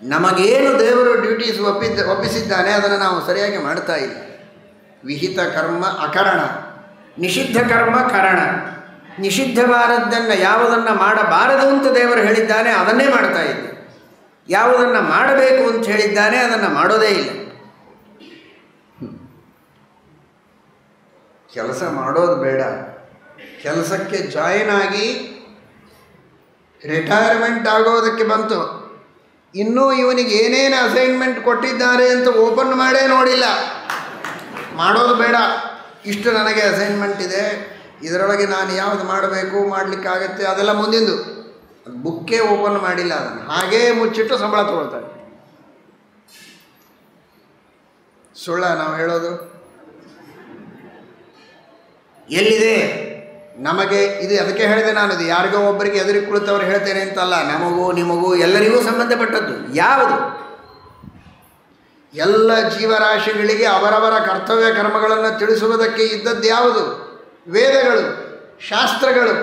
ನಮಗೇನು ದೇವರು ಡ್ಯೂಟೀಸ್ ಒಪ್ಪಿಸಿದ್ದಾನೆ ಅದನ್ನು ನಾವು ಸರಿಯಾಗಿ ಮಾಡ್ತಾ ಇಲ್ಲ. ವಿಹಿತ ಕರ್ಮ ಅಕರಣ, ನಿಷಿದ್ಧ ಕರ್ಮ ಕರಣ. ನಿಷಿದ್ಧವಾದದ್ದನ್ನು ಯಾವುದನ್ನು ಮಾಡಬಾರದು ಅಂತ ದೇವರು ಹೇಳಿದ್ದಾನೆ ಅದನ್ನೇ ಮಾಡ್ತಾ ಇದ್ದೆ. ಯಾವುದನ್ನು ಮಾಡಬೇಕು ಅಂತ ಹೇಳಿದ್ದಾನೆ ಅದನ್ನು ಮಾಡೋದೇ ಇಲ್ಲ. ಕೆಲಸ ಮಾಡೋದು ಬೇಡ, ಕೆಲಸಕ್ಕೆ ಜಾಯಿನ್ ಆಗಿ ರಿಟೈರ್ಮೆಂಟ್ ಆಗೋದಕ್ಕೆ ಬಂತು, ಇನ್ನೂ ಇವನಿಗೆ ಏನೇನು ಅಸೈನ್ಮೆಂಟ್ ಕೊಟ್ಟಿದ್ದಾರೆ ಅಂತ ಓಪನ್ ಮಾಡೇ ನೋಡಿಲ್ಲ. ಮಾಡೋದು ಬೇಡ, ಇಷ್ಟು ನನಗೆ ಅಸೈನ್ಮೆಂಟ್ ಇದೆ, ಇದರೊಳಗೆ ನಾನು ಯಾವುದು ಮಾಡಬೇಕು, ಮಾಡಲಿಕ್ಕಾಗತ್ತೆ ಅದೆಲ್ಲ ಮುಂದಿಂದು. ಅದು ಬುಕ್ಕೇ ಓಪನ್ ಮಾಡಿಲ್ಲ, ಅದನ್ನು ಹಾಗೇ ಮುಚ್ಚಿಟ್ಟು ಸಂಬಳ ತಗೊಳ್ತಾರೆ. ಸುಳ್ಳ ನಾವು ಹೇಳೋದು? ಎಲ್ಲಿದೆ ನಮಗೆ ಇದು? ಅದಕ್ಕೆ ಹೇಳಿದೆ ನಾನು, ಇದು ಯಾರಿಗೋ ಒಬ್ಬರಿಗೆ ಎದುರಿಗೆ ಕುಳಿತವ್ರು ಹೇಳ್ತೇನೆ ಅಂತಲ್ಲ, ನಮಗೂ ನಿಮಗೂ ಎಲ್ಲರಿಗೂ ಸಂಬಂಧಪಟ್ಟದ್ದು. ಯಾವುದು? ಎಲ್ಲ ಜೀವರಾಶಿಗಳಿಗೆ ಅವರವರ ಕರ್ತವ್ಯ ಕರ್ಮಗಳನ್ನು ತಿಳಿಸುವುದಕ್ಕೆ ಇದ್ದದ್ದು ಯಾವುದು? ವೇದಗಳು, ಶಾಸ್ತ್ರಗಳು.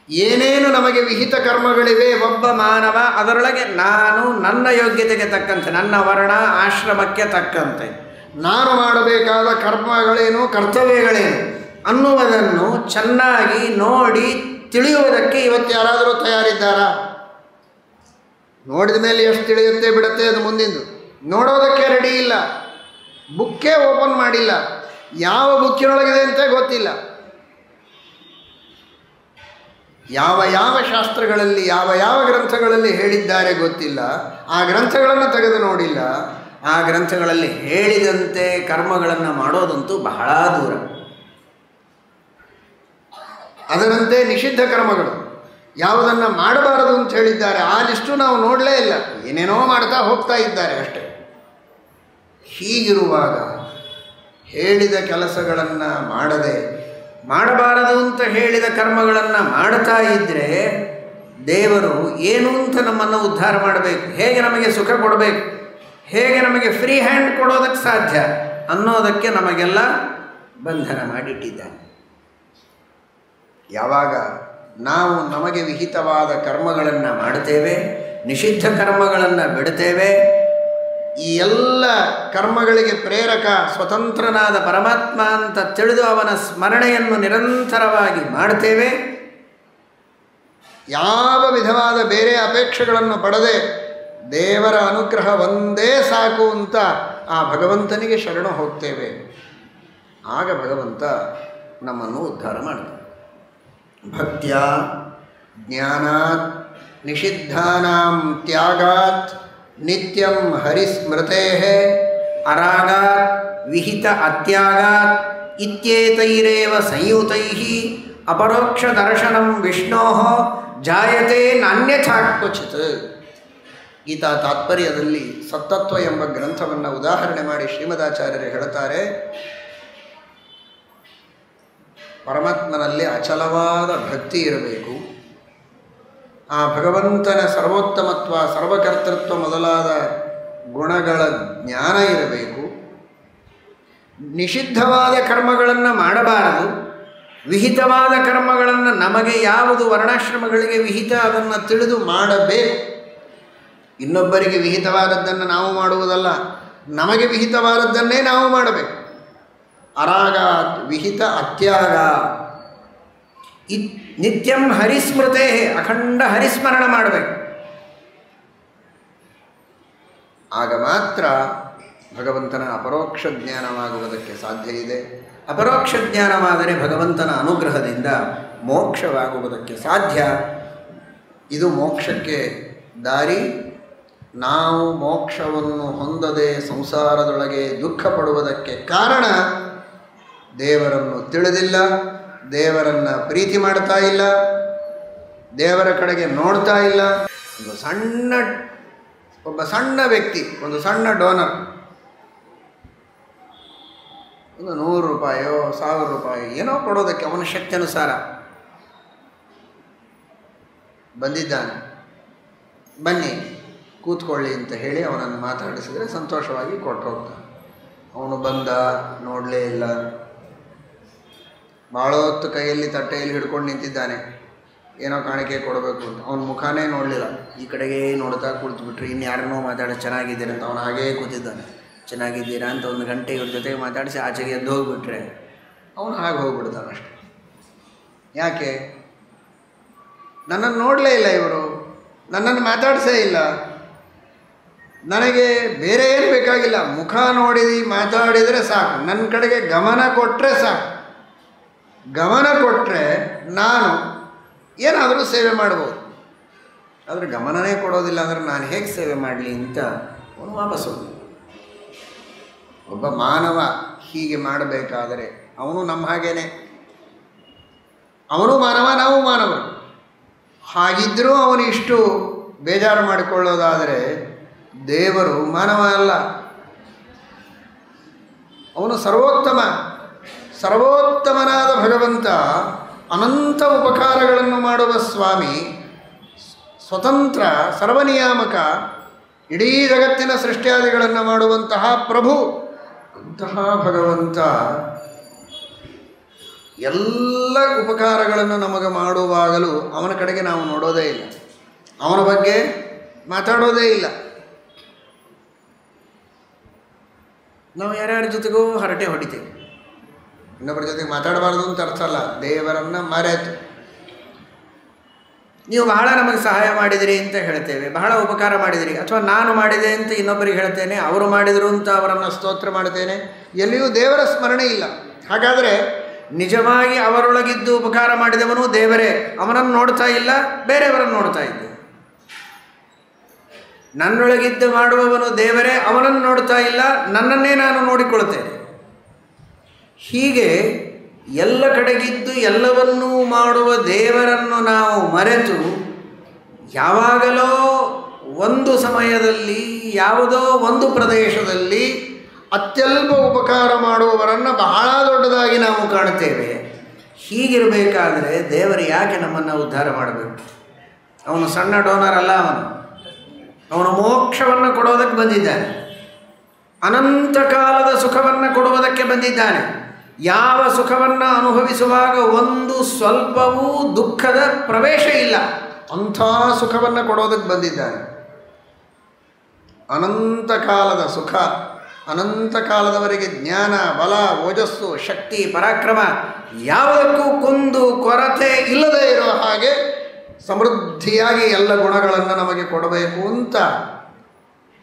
ಏನೇನು ನಮಗೆ ವಿಹಿತ ಕರ್ಮಗಳಿವೆ, ಒಬ್ಬ ಮಾನವ ಅದರೊಳಗೆ ನಾನು ನನ್ನ ಯೋಗ್ಯತೆಗೆ ತಕ್ಕಂತೆ, ನನ್ನ ವರ್ಣ ಆಶ್ರಮಕ್ಕೆ ತಕ್ಕಂತೆ ನಾನು ಮಾಡಬೇಕಾದ ಕರ್ಮಗಳೇನು, ಕರ್ತವ್ಯಗಳೇನು ಅನ್ನುವುದನ್ನು ಚೆನ್ನಾಗಿ ನೋಡಿ ತಿಳಿಯುವುದಕ್ಕೆ ಇವತ್ತು ಯಾರಾದರೂ ತಯಾರಿದ್ದಾರಾ? ನೋಡಿದ ಮೇಲೆ ಎಷ್ಟು ತಿಳಿಯುತ್ತೆ ಬಿಡುತ್ತೆ ಅದು ಮುಂದಿಂದು. ನೋಡೋದಕ್ಕೆ ರೆಡಿ ಇಲ್ಲ, ಬುಕ್ಕೇ ಓಪನ್ ಮಾಡಿಲ್ಲ, ಯಾವ ಬುಕ್ಕಿನೊಳಗಿದೆ ಅಂತ ಗೊತ್ತಿಲ್ಲ. ಯಾವ ಯಾವ ಶಾಸ್ತ್ರಗಳಲ್ಲಿ ಯಾವ ಯಾವ ಗ್ರಂಥಗಳಲ್ಲಿ ಹೇಳಿದ್ದಾರೆ ಗೊತ್ತಿಲ್ಲ, ಆ ಗ್ರಂಥಗಳನ್ನು ತೆಗೆದು ನೋಡಿಲ್ಲ. ಆ ಗ್ರಂಥಗಳಲ್ಲಿ ಹೇಳಿದಂತೆ ಕರ್ಮಗಳನ್ನು ಮಾಡೋದಂತೂ ಬಹಳ ದೂರ. ಅದರಂತೆ ನಿಷಿದ್ಧ ಕರ್ಮಗಳು ಯಾವುದನ್ನು ಮಾಡಬಾರದು ಅಂತ ಹೇಳಿದ್ದಾರೆ ಆ ಲಿಸ್ಟು ನಾವು ನೋಡಲೇ ಇಲ್ಲ, ಏನೇನೋ ಮಾಡ್ತಾ ಹೋಗ್ತಾ ಇದ್ದಾರೆ ಅಷ್ಟೇ. ಹೀಗಿರುವಾಗ ಹೇಳಿದ ಕೆಲಸಗಳನ್ನು ಮಾಡದೆ ಮಾಡಬಾರದು ಅಂತ ಹೇಳಿದ ಕರ್ಮಗಳನ್ನು ಮಾಡ್ತಾ ಇದ್ದರೆ ದೇವರು ಏನು ಅಂತ ನಮ್ಮನ್ನು ಉದ್ಧಾರ ಮಾಡಬೇಕು, ಹೇಗೆ ನಮಗೆ ಸುಖ ಕೊಡಬೇಕು, ಹೇಗೆ ನಮಗೆ ಫ್ರೀ ಹ್ಯಾಂಡ್ ಕೊಡೋದಕ್ಕೆ ಸಾಧ್ಯ ಅನ್ನೋದಕ್ಕೆ ನಮಗೆಲ್ಲ ಬಂಧನ ಮಾಡಿಟ್ಟಿದ್ದಾನೆ. ಯಾವಾಗ ನಾವು ನಮಗೆ ವಿಹಿತವಾದ ಕರ್ಮಗಳನ್ನು ಮಾಡ್ತೇವೆ, ನಿಷಿದ್ಧ ಕರ್ಮಗಳನ್ನು ಬಿಡ್ತೇವೆ, ಈ ಎಲ್ಲ ಕರ್ಮಗಳಿಗೆ ಪ್ರೇರಕ ಸ್ವತಂತ್ರನಾದ ಪರಮಾತ್ಮ ಅಂತ ತಿಳಿದು ಅವನ ಸ್ಮರಣೆಯನ್ನು ನಿರಂತರವಾಗಿ ಮಾಡ್ತೇವೆ, ಯಾವ ವಿಧವಾದ ಬೇರೆ ಅಪೇಕ್ಷೆಗಳನ್ನು ಪಡದೆ ದೇವರ ಅನುಗ್ರಹ ಒಂದೇ ಸಾಕು ಅಂತ ಆ ಭಗವಂತನಿಗೆ ಶರಣು ಹೋಗ್ತೇವೆ, ಆಗ ಭಗವಂತ ನಮ್ಮನ್ನು ಉದ್ಧಾರ ಮಾಡ್ತಾನೆ. ಭಕ್ತ್ಯ ಜ್ಞಾನಾತ್ ನಿಷಿದ್ಧಾನಾಂ ತ್ಯಾಗಾತ್ ನಿತ್ಯಂ ಹರಿಸ್ಮೃತೆ ಅರಾಗಾತ್ ವಿಹಿತ ಅತ್ಯಾಗಾತ್ ಇತ್ಯೇತೈರೇವ ಸಂಯುತೈಃ ಅಪರೋಕ್ಷ ದರ್ಶನಂ ವಿಷ್ಣೋಃ ಜಾಯತೆ ನಾನ್ಯಥಾ ಕ್ವಚಿತ್. ಗೀತಾ ತಾತ್ಪರ್ಯದಲ್ಲಿ ಸತ್ತತ್ವ ಎಂಬ ಗ್ರಂಥವನ್ನು ಉದಾಹರಣೆ ಮಾಡಿ ಶ್ರೀಮದಾಚಾರ್ಯರು ಹೇಳ್ತಾರೆ, ಪರಮಾತ್ಮನಲ್ಲಿ ಅಚಲವಾದ ಭಕ್ತಿ ಇರಬೇಕು, ಆ ಭಗವಂತನ ಸರ್ವೋತ್ತಮತ್ವ ಸರ್ವಕರ್ತೃತ್ವ ಮೊದಲಾದ ಗುಣಗಳ ಜ್ಞಾನ ಇರಬೇಕು, ನಿಷಿದ್ಧವಾದ ಕರ್ಮಗಳನ್ನು ಮಾಡಬಾರದು, ವಿಹಿತವಾದ ಕರ್ಮಗಳನ್ನು ನಮಗೆ ಯಾವುದು ವರ್ಣಾಶ್ರಮಗಳಿಗೆ ವಿಹಿತ ಅದನ್ನು ತಿಳಿದು ಮಾಡಬೇಕು. ಇನ್ನೊಬ್ಬರಿಗೆ ವಿಹಿತವಾದದ್ದನ್ನು ನಾವು ಮಾಡುವುದಲ್ಲ, ನಮಗೆ ವಿಹಿತವಾದದ್ದನ್ನೇ ನಾವು ಮಾಡಬೇಕು. ಅರಾಗಾತ್ ವಿಹಿತ ಅತ್ಯಾಗ ನಿತ್ಯಂ ಹರಿಸ್ಮೃತೆ, ಅಖಂಡ ಹರಿಸ್ಮರಣ ಮಾಡಬೇಕು. ಆಗ ಮಾತ್ರ ಭಗವಂತನ ಅಪರೋಕ್ಷ ಜ್ಞಾನವಾಗುವುದಕ್ಕೆ ಸಾಧ್ಯ ಇದೆ. ಅಪರೋಕ್ಷ ಜ್ಞಾನವಾದರೆ ಭಗವಂತನ ಅನುಗ್ರಹದಿಂದ ಮೋಕ್ಷವಾಗುವುದಕ್ಕೆ ಸಾಧ್ಯ. ಇದು ಮೋಕ್ಷಕ್ಕೆ ದಾರಿ. ನಾವು ಮೋಕ್ಷವನ್ನು ಹೊಂದದೆ ಸಂಸಾರದೊಳಗೆ ದುಃಖ ಪಡುವುದಕ್ಕೆ ಕಾರಣ ದೇವರನ್ನು ತಿಳಿದಿಲ್ಲ, ದೇವರನ್ನು ಪ್ರೀತಿ ಮಾಡ್ತಾ ಇಲ್ಲ, ದೇವರ ಕಡೆಗೆ ನೋಡ್ತಾ ಇಲ್ಲ. ಒಬ್ಬ ಸಣ್ಣ ವ್ಯಕ್ತಿ, ಒಂದು ಸಣ್ಣ ಡೋನರ್, ಒಂದು 100 ರೂಪಾಯೋ 1000 ರೂಪಾಯಿ ಏನೋ ಕೊಡೋದಕ್ಕೆ ಅವನ ಶಕ್ತಿ ಅನುಸಾರ ಬಂದಿದ್ದಾನೆ. ಬನ್ನಿ ಕೂತ್ಕೊಳ್ಳಿ ಅಂತ ಹೇಳಿ ಅವನನ್ನು ಮಾತಾಡಿಸಿದರೆ ಸಂತೋಷವಾಗಿ ಕೊಟ್ಟು ಹೋಗ್ತಾನೆ. ಅವನು ಬಂದ, ನೋಡಲೇ ಇಲ್ಲ. ಭಾಳ ಹೊತ್ತು ಕೈಯಲ್ಲಿ ತಟ್ಟೆಯಲ್ಲಿ ಹಿಡ್ಕೊಂಡು ನಿಂತಿದ್ದಾನೆ, ಏನೋ ಕಾಣಿಕೆ ಕೊಡಬೇಕು ಅಂತ. ಅವನ ಮುಖಾನೇ ನೋಡಲಿಲ್ಲ, ಈ ಕಡೆಗೆ ನೋಡ್ತಾ ಕುಳಿತುಬಿಟ್ರೆ ಇನ್ಯಾರನ್ನೋ ಮಾತಾಡಿ ಚೆನ್ನಾಗಿದ್ದೀರಾ ಅಂತ ಅವನು ಹಾಗೇ ಕೂತಿದ್ದಾನೆ. ಚೆನ್ನಾಗಿದ್ದೀರಾ ಅಂತ 1 ಗಂಟೆ ಇವ್ರ ಜೊತೆಗೆ ಮಾತಾಡಿಸಿ ಆಚೆಗೆ ಎದ್ದು ಹೋಗಿಬಿಟ್ರೆ ಅವನು ಹಾಗೆ ಹೋಗ್ಬಿಡ್ತಾನಷ್ಟೆ. ಯಾಕೆ? ನನ್ನನ್ನು ನೋಡಲೇ ಇಲ್ಲ, ಇವರು ನನ್ನನ್ನು ಮಾತಾಡಿಸೇ ಇಲ್ಲ. ನನಗೆ ಬೇರೆ ಏನು ಬೇಕಾಗಿಲ್ಲ, ಮುಖ ನೋಡಿದು ಮಾತಾಡಿದರೆ ಸಾಕು, ನನ್ನ ಕಡೆಗೆ ಗಮನ ಕೊಟ್ಟರೆ ಸಾಕು. ಗಮನ ಕೊಟ್ಟರೆ ನಾನು ಏನಾದರೂ ಸೇವೆ ಮಾಡ್ಬೋದು. ಆದರೆ ಗಮನನೇ ಕೊಡೋದಿಲ್ಲ ಅಂದರೆ ನಾನು ಹೇಗೆ ಸೇವೆ ಮಾಡಲಿ ಅಂತ ಅವನು ವಾಪಸ್ ಹೋಗಿ. ಒಬ್ಬ ಮಾನವ ಹೀಗೆ ಮಾಡಬೇಕಾದರೆ ಅವನು ನಮ್ಮ ಹಾಗೇನೆ, ಅವನು ಮಾನವ, ನಾವು ಮಾನವರು. ಹಾಗಿದ್ದರೂ ಅವನು ಇಷ್ಟು ಬೇಜಾರು ಮಾಡಿಕೊಳ್ಳೋದಾದರೆ ದೇವರು ಮಾನವ ಅಲ್ಲ, ಅವನು ಸರ್ವೋತ್ತಮನಾದ ಭಗವಂತ, ಅನಂತ ಉಪಕಾರಗಳನ್ನು ಮಾಡುವ ಸ್ವಾಮಿ, ಸ್ವತಂತ್ರ ಸರ್ವನಿಯಾಮಕ, ಇಡೀ ಜಗತ್ತಿನ ಸೃಷ್ಟಿಯಾದಿಗಳನ್ನು ಮಾಡುವಂತಹ ಪ್ರಭು. ಅಂತಹ ಭಗವಂತ ಎಲ್ಲ ಉಪಕಾರಗಳನ್ನು ನಮಗೆ ಮಾಡುವಾಗಲೂ ಅವನ ಕಡೆಗೆ ನಾವು ನೋಡೋದೇ ಇಲ್ಲ, ಅವನ ಬಗ್ಗೆ ಮಾತಾಡೋದೇ ಇಲ್ಲ. ನಾವು ಯಾರ್ಯಾರ ಜೊತೆಗೂ ಹರಟೆ ಹೊಡಿತೇವೆ, ಇನ್ನೊಬ್ಬರ ಜೊತೆಗೆ ಮಾತಾಡಬಾರ್ದು ಅಂತ ಅರ್ಥ ಅಲ್ಲ, ದೇವರನ್ನು ಮರೆತು. ನೀವು ಬಹಳ ನಮಗೆ ಸಹಾಯ ಮಾಡಿದಿರಿ ಅಂತ ಹೇಳ್ತೇವೆ, ಬಹಳ ಉಪಕಾರ ಮಾಡಿದಿರಿ, ಅಥವಾ ನಾನು ಮಾಡಿದೆ ಅಂತ ಇನ್ನೊಬ್ಬರಿಗೆ ಹೇಳ್ತೇನೆ, ಅವರು ಮಾಡಿದರು ಅಂತ ಅವರನ್ನು ಸ್ತೋತ್ರ ಮಾಡ್ತೇನೆ, ಎಲ್ಲಿಯೂ ದೇವರ ಸ್ಮರಣೆ ಇಲ್ಲ. ಹಾಗಾದರೆ ನಿಜವಾಗಿ ಅವರೊಳಗಿದ್ದು ಉಪಕಾರ ಮಾಡಿದವನು ದೇವರೇ, ಅವನನ್ನು ನೋಡ್ತಾ ಇಲ್ಲ, ಬೇರೆಯವರನ್ನು ನೋಡ್ತಾ ಇದ್ದೆ. ನನ್ನೊಳಗಿದ್ದು ಮಾಡುವವನು ದೇವರೇ, ಅವನನ್ನು ನೋಡ್ತಾ ಇಲ್ಲ, ನನ್ನನ್ನೇ ನಾನು ನೋಡಿಕೊಳ್ತೇನೆ. ಹೀಗೆ ಎಲ್ಲ ಕಡೆಗಿದ್ದು ಎಲ್ಲವನ್ನೂ ಮಾಡುವ ದೇವರನ್ನು ನಾವು ಮರೆತು ಯಾವಾಗಲೋ ಒಂದು ಸಮಯದಲ್ಲಿ ಯಾವುದೋ ಒಂದು ಪ್ರದೇಶದಲ್ಲಿ ಅತ್ಯಲ್ಪ ಉಪಕಾರ ಮಾಡುವವರನ್ನು ಬಹಳ ದೊಡ್ಡದಾಗಿ ನಾವು ಕಾಣ್ತೇವೆ. ಹೀಗಿರಬೇಕಾದರೆ ದೇವರು ಯಾಕೆ ನಮ್ಮನ್ನು ಉದ್ಧಾರ ಮಾಡಬೇಕು? ಅವನು ಸಣ್ಣ ಡೋನರ್ ಅಲ್ಲ, ಅವನು ಮೋಕ್ಷವನ್ನು ಕೊಡೋದಕ್ಕೆ ಬಂದಿದ್ದಾನೆ, ಅನಂತ ಕಾಲದ ಸುಖವನ್ನು ಕೊಡುವುದಕ್ಕೆ ಬಂದಿದ್ದಾನೆ. ಯಾವ ಸುಖವನ್ನು ಅನುಭವಿಸುವಾಗ ಒಂದು ಸ್ವಲ್ಪವೂ ದುಃಖದ ಪ್ರವೇಶ ಇಲ್ಲ, ಅಂಥ ಸುಖವನ್ನು ಕೊಡೋದಕ್ಕೆ ಬಂದಿದ್ದಾನೆ. ಅನಂತ ಕಾಲದ ಸುಖ, ಅನಂತ ಕಾಲದವರೆಗೆ ಜ್ಞಾನ, ಬಲ, ಓಜಸ್ಸು, ಶಕ್ತಿ, ಪರಾಕ್ರಮ ಯಾವುದಕ್ಕೂ ಕುಂದು ಕೊರತೆ ಇಲ್ಲದೇ ಇರೋ ಹಾಗೆ ಸಮೃದ್ಧಿಯಾಗಿ ಎಲ್ಲ ಗುಣಗಳನ್ನು ನಮಗೆ ಕೊಡಬೇಕು ಅಂತ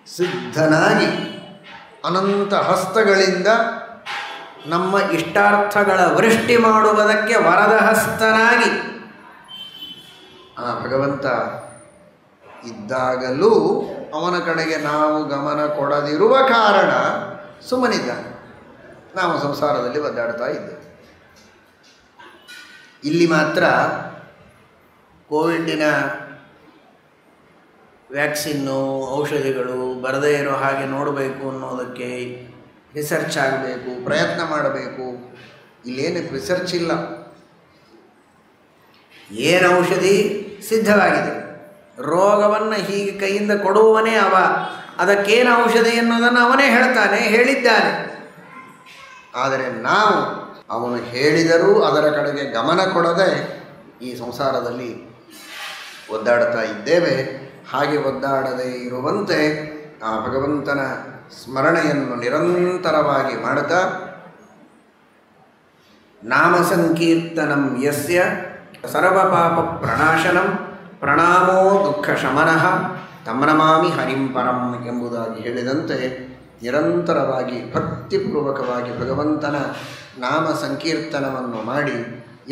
ಸಿದ್ಧನಾಗಿ ಅನಂತ ಹಸ್ತಗಳಿಂದ ನಮ್ಮ ಇಷ್ಟಾರ್ಥಗಳ ವೃಷ್ಟಿ ಮಾಡುವುದಕ್ಕೆ ವರದ ಹಸ್ತನಾಗಿ ಆ ಭಗವಂತ ಇದ್ದಾಗಲೂ ಅವನ ಕಡೆಗೆ ನಾವು ಗಮನ ಕೊಡದಿರುವ ಕಾರಣ ಸುಮ್ಮನಿದ್ದಾನೆ. ನಾವು ಸಂಸಾರದಲ್ಲಿ ಒದ್ದಾಡ್ತಾ ಇದ್ದೇವೆ. ಇಲ್ಲಿ ಮಾತ್ರ ಕೋವಿಡಿನ ವ್ಯಾಕ್ಸಿನ್ನು, ಔಷಧಿಗಳು ಬರದೇ ಇರೋ ಹಾಗೆ ನೋಡಬೇಕು ಅನ್ನೋದಕ್ಕೆ ರಿಸರ್ಚ್ ಆಗಬೇಕು, ಪ್ರಯತ್ನ ಮಾಡಬೇಕು. ಇಲ್ಲೇನಕ್ಕೆ ರಿಸರ್ಚ್ ಇಲ್ಲ. ಏನು ಔಷಧಿ ಸಿದ್ಧವಾಗಿದೆ, ರೋಗವನ್ನು ಹೀಗೆ ಕೈಯಿಂದ ಕೊಡುವವನೇ ಅವ, ಅದಕ್ಕೇನು ಔಷಧಿ ಅನ್ನೋದನ್ನು ಅವನೇ ಹೇಳ್ತಾನೆ, ಹೇಳಿದ್ದಾನೆ. ಆದರೆ ನಾವು ಅವನು ಹೇಳಿದರೂ ಅದರ ಕಡೆಗೆ ಗಮನ ಕೊಡದೆ ಈ ಸಂಸಾರದಲ್ಲಿ ಒದ್ದಾಡ್ತಾ ಇದ್ದೇವೆ. ಹಾಗೆ ಒದ್ದಾಡದೇ ಇರುವಂತೆ ಆ ಭಗವಂತನ ಸ್ಮರಣೆಯನ್ನು ನಿರಂತರವಾಗಿ ಮಾಡುತ್ತಾ ನಾಮ ಸಂಕೀರ್ತನಂ ಯಸ್ಯ ಸರ್ವಪಾಪ ಪ್ರಣಾಶನಂ ಪ್ರಣಾಮೋ ದುಃಖ ಶಮನಃ ತಮ್ನಮಾಮಿ ಹರಿಂ ಪರಂ ಎಂಬುದಾಗಿ ಹೇಳಿದಂತೆ ನಿರಂತರವಾಗಿ ಭಕ್ತಿಪೂರ್ವಕವಾಗಿ ಭಗವಂತನ ನಾಮ ಸಂಕೀರ್ತನವನ್ನು ಮಾಡಿ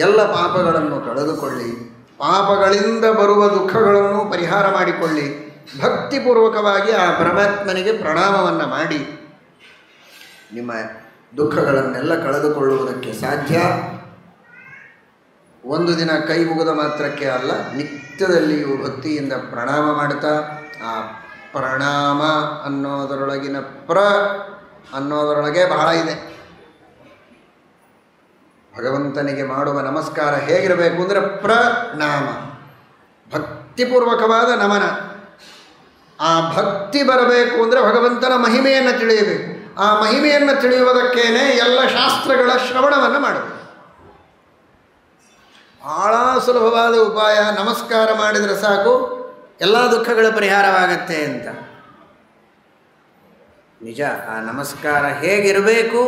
ಎಲ್ಲ ಪಾಪಗಳನ್ನು ಕಳೆದುಕೊಳ್ಳಿ, ಪಾಪಗಳಿಂದ ಬರುವ ದುಃಖಗಳನ್ನು ಪರಿಹಾರ ಮಾಡಿಕೊಳ್ಳಿ, ಭಕ್ತಿಪೂರ್ವಕವಾಗಿ ಆ ಪರಮಾತ್ಮನಿಗೆ ಪ್ರಣಾಮವನ್ನು ಮಾಡಿ ನಿಮ್ಮ ದುಃಖಗಳನ್ನೆಲ್ಲ ಕಳೆದುಕೊಳ್ಳುವುದಕ್ಕೆ ಸಾಧ್ಯ. ಒಂದು ದಿನ ಕೈ ಮುಗಿದ ಮಾತ್ರಕ್ಕೆ ಅಲ್ಲ, ನಿತ್ಯದಲ್ಲಿಯೂ ಭಕ್ತಿಯಿಂದ ಪ್ರಣಾಮ ಮಾಡುತ್ತಾ ಆ ಪ್ರಣಾಮ ಅನ್ನೋದರೊಳಗಿನ ಅನ್ನೋದರೊಳಗೆ ಬಹಳ ಇದೆ. ಭಗವಂತನಿಗೆ ಮಾಡುವ ನಮಸ್ಕಾರ ಹೇಗಿರಬೇಕು ಅಂದರೆ ಪ್ರಣಾಮ, ಭಕ್ತಿಪೂರ್ವಕವಾದ ನಮನ. ಆ ಭಕ್ತಿ ಬರಬೇಕು ಅಂದರೆ ಭಗವಂತನ ಮಹಿಮೆಯನ್ನು ತಿಳಿಯಬೇಕು. ಆ ಮಹಿಮೆಯನ್ನು ತಿಳಿಯುವುದಕ್ಕೇನೆ ಎಲ್ಲ ಶಾಸ್ತ್ರಗಳ ಶ್ರವಣವನ್ನು ಮಾಡಬೇಕು. ಭಾಳ ಸುಲಭವಾದ ಉಪಾಯ, ನಮಸ್ಕಾರ ಮಾಡಿದರೆ ಸಾಕು ಎಲ್ಲ ದುಃಖಗಳ ಪರಿಹಾರವಾಗತ್ತೆ ಅಂತ. ನಿಜ, ಆ ನಮಸ್ಕಾರ ಹೇಗಿರಬೇಕು?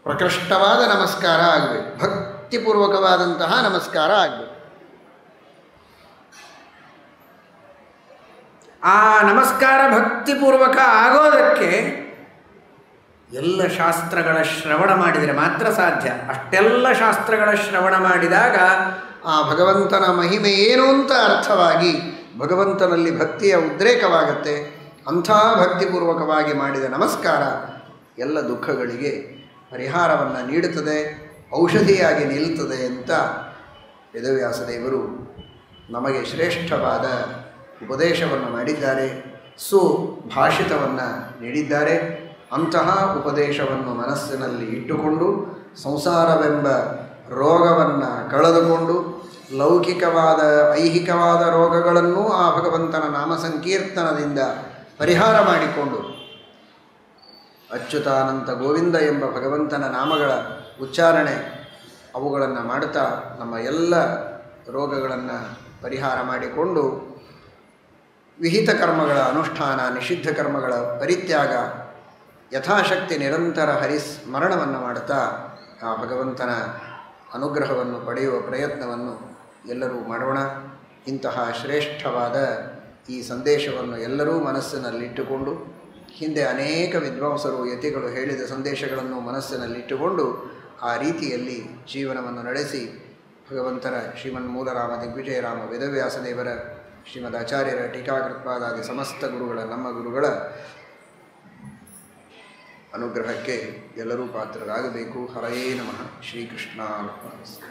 ಪ್ರಕೃಷ್ಟವಾದ ನಮಸ್ಕಾರ ಆಗಬೇಕು, ಭಕ್ತಿಪೂರ್ವಕವಾದಂತಹ ನಮಸ್ಕಾರ ಆಗಬೇಕು. ಆ ನಮಸ್ಕಾರ ಭಕ್ತಿಪೂರ್ವಕ ಆಗೋದಕ್ಕೆ ಎಲ್ಲ ಶಾಸ್ತ್ರಗಳ ಶ್ರವಣ ಮಾಡಿದರೆ ಮಾತ್ರ ಸಾಧ್ಯ. ಅಷ್ಟೆಲ್ಲ ಶಾಸ್ತ್ರಗಳ ಶ್ರವಣ ಮಾಡಿದಾಗ ಆ ಭಗವಂತನ ಮಹಿಮೆ ಏನು ಅಂತ ಅರ್ಥವಾಗಿ ಭಗವಂತನಲ್ಲಿ ಭಕ್ತಿಯ ಉದ್ರೇಕವಾಗತ್ತೆ. ಅಂಥ ಭಕ್ತಿಪೂರ್ವಕವಾಗಿ ಮಾಡಿದ ನಮಸ್ಕಾರ ಎಲ್ಲ ದುಃಖಗಳಿಗೆ ಪರಿಹಾರವನ್ನು ನೀಡುತ್ತದೆ, ಔಷಧಿಯಾಗಿ ನಿಲ್ಲುತ್ತದೆ ಅಂತ ವೇದವ್ಯಾಸದೇವರು ನಮಗೆ ಶ್ರೇಷ್ಠವಾದ ಉಪದೇಶವನ್ನು ಮಾಡಿದ್ದಾರೆ, ಸುಭಾಷಿತವನ್ನು ನೀಡಿದ್ದಾರೆ. ಅಂತಹ ಉಪದೇಶವನ್ನು ಮನಸ್ಸಿನಲ್ಲಿ ಇಟ್ಟುಕೊಂಡು ಸಂಸಾರವೆಂಬ ರೋಗವನ್ನು ಕಳೆದುಕೊಂಡು ಲೌಕಿಕವಾದ ಐಹಿಕವಾದ ರೋಗಗಳನ್ನು ಆ ಭಗವಂತನ ನಾಮ ಸಂಕೀರ್ತನದಿಂದ ಪರಿಹಾರ ಮಾಡಿಕೊಂಡು ಅಚ್ಯುತಾನಂತ ಗೋವಿಂದ ಎಂಬ ಭಗವಂತನ ನಾಮಗಳ ಉಚ್ಚಾರಣೆ ಅವುಗಳನ್ನು ಮಾಡುತ್ತಾ ನಮ್ಮ ಎಲ್ಲ ರೋಗಗಳನ್ನು ಪರಿಹಾರ ಮಾಡಿಕೊಂಡು ವಿಹಿತ ಕರ್ಮಗಳ ಅನುಷ್ಠಾನ, ನಿಷಿದ್ಧ ಕರ್ಮಗಳ ಪರಿತ್ಯಾಗ, ಯಥಾಶಕ್ತಿ ನಿರಂತರ ಹರಿಸ್ಮರಣವನ್ನು ಮಾಡುತ್ತಾ ಆ ಭಗವಂತನ ಅನುಗ್ರಹವನ್ನು ಪಡೆಯುವ ಪ್ರಯತ್ನವನ್ನು ಎಲ್ಲರೂ ಮಾಡೋಣ. ಇಂತಹ ಶ್ರೇಷ್ಠವಾದ ಈ ಸಂದೇಶವನ್ನು ಎಲ್ಲರೂ ಮನಸ್ಸಿನಲ್ಲಿಟ್ಟುಕೊಂಡು, ಹಿಂದೆ ಅನೇಕ ವಿದ್ವಾಂಸರು ಯತಿಗಳು ಹೇಳಿದ ಸಂದೇಶಗಳನ್ನು ಮನಸ್ಸಿನಲ್ಲಿಟ್ಟುಕೊಂಡು ಆ ರೀತಿಯಲ್ಲಿ ಜೀವನವನ್ನು ನಡೆಸಿ ಭಗವಂತರ ಶ್ರೀಮನ್ಮೂಲರಾಮ ದಿಗ್ವಿಜಯರಾಮ ವೇದವ್ಯಾಸದೇವರ ಶ್ರೀಮದ್ ಆಚಾರ್ಯರ ಟೀಕಾಕೃತ್ಪಾದಾದಿ ಸಮಸ್ತ ಗುರುಗಳ ನಮ್ಮ ಗುರುಗಳ ಅನುಗ್ರಹಕ್ಕೆ ಎಲ್ಲರೂ ಪಾತ್ರರಾಗಬೇಕು. ಹರಯೇ ನಮಃ. ಶ್ರೀಕೃಷ್ಣಾರ್ಪಣಮಸ್ತು.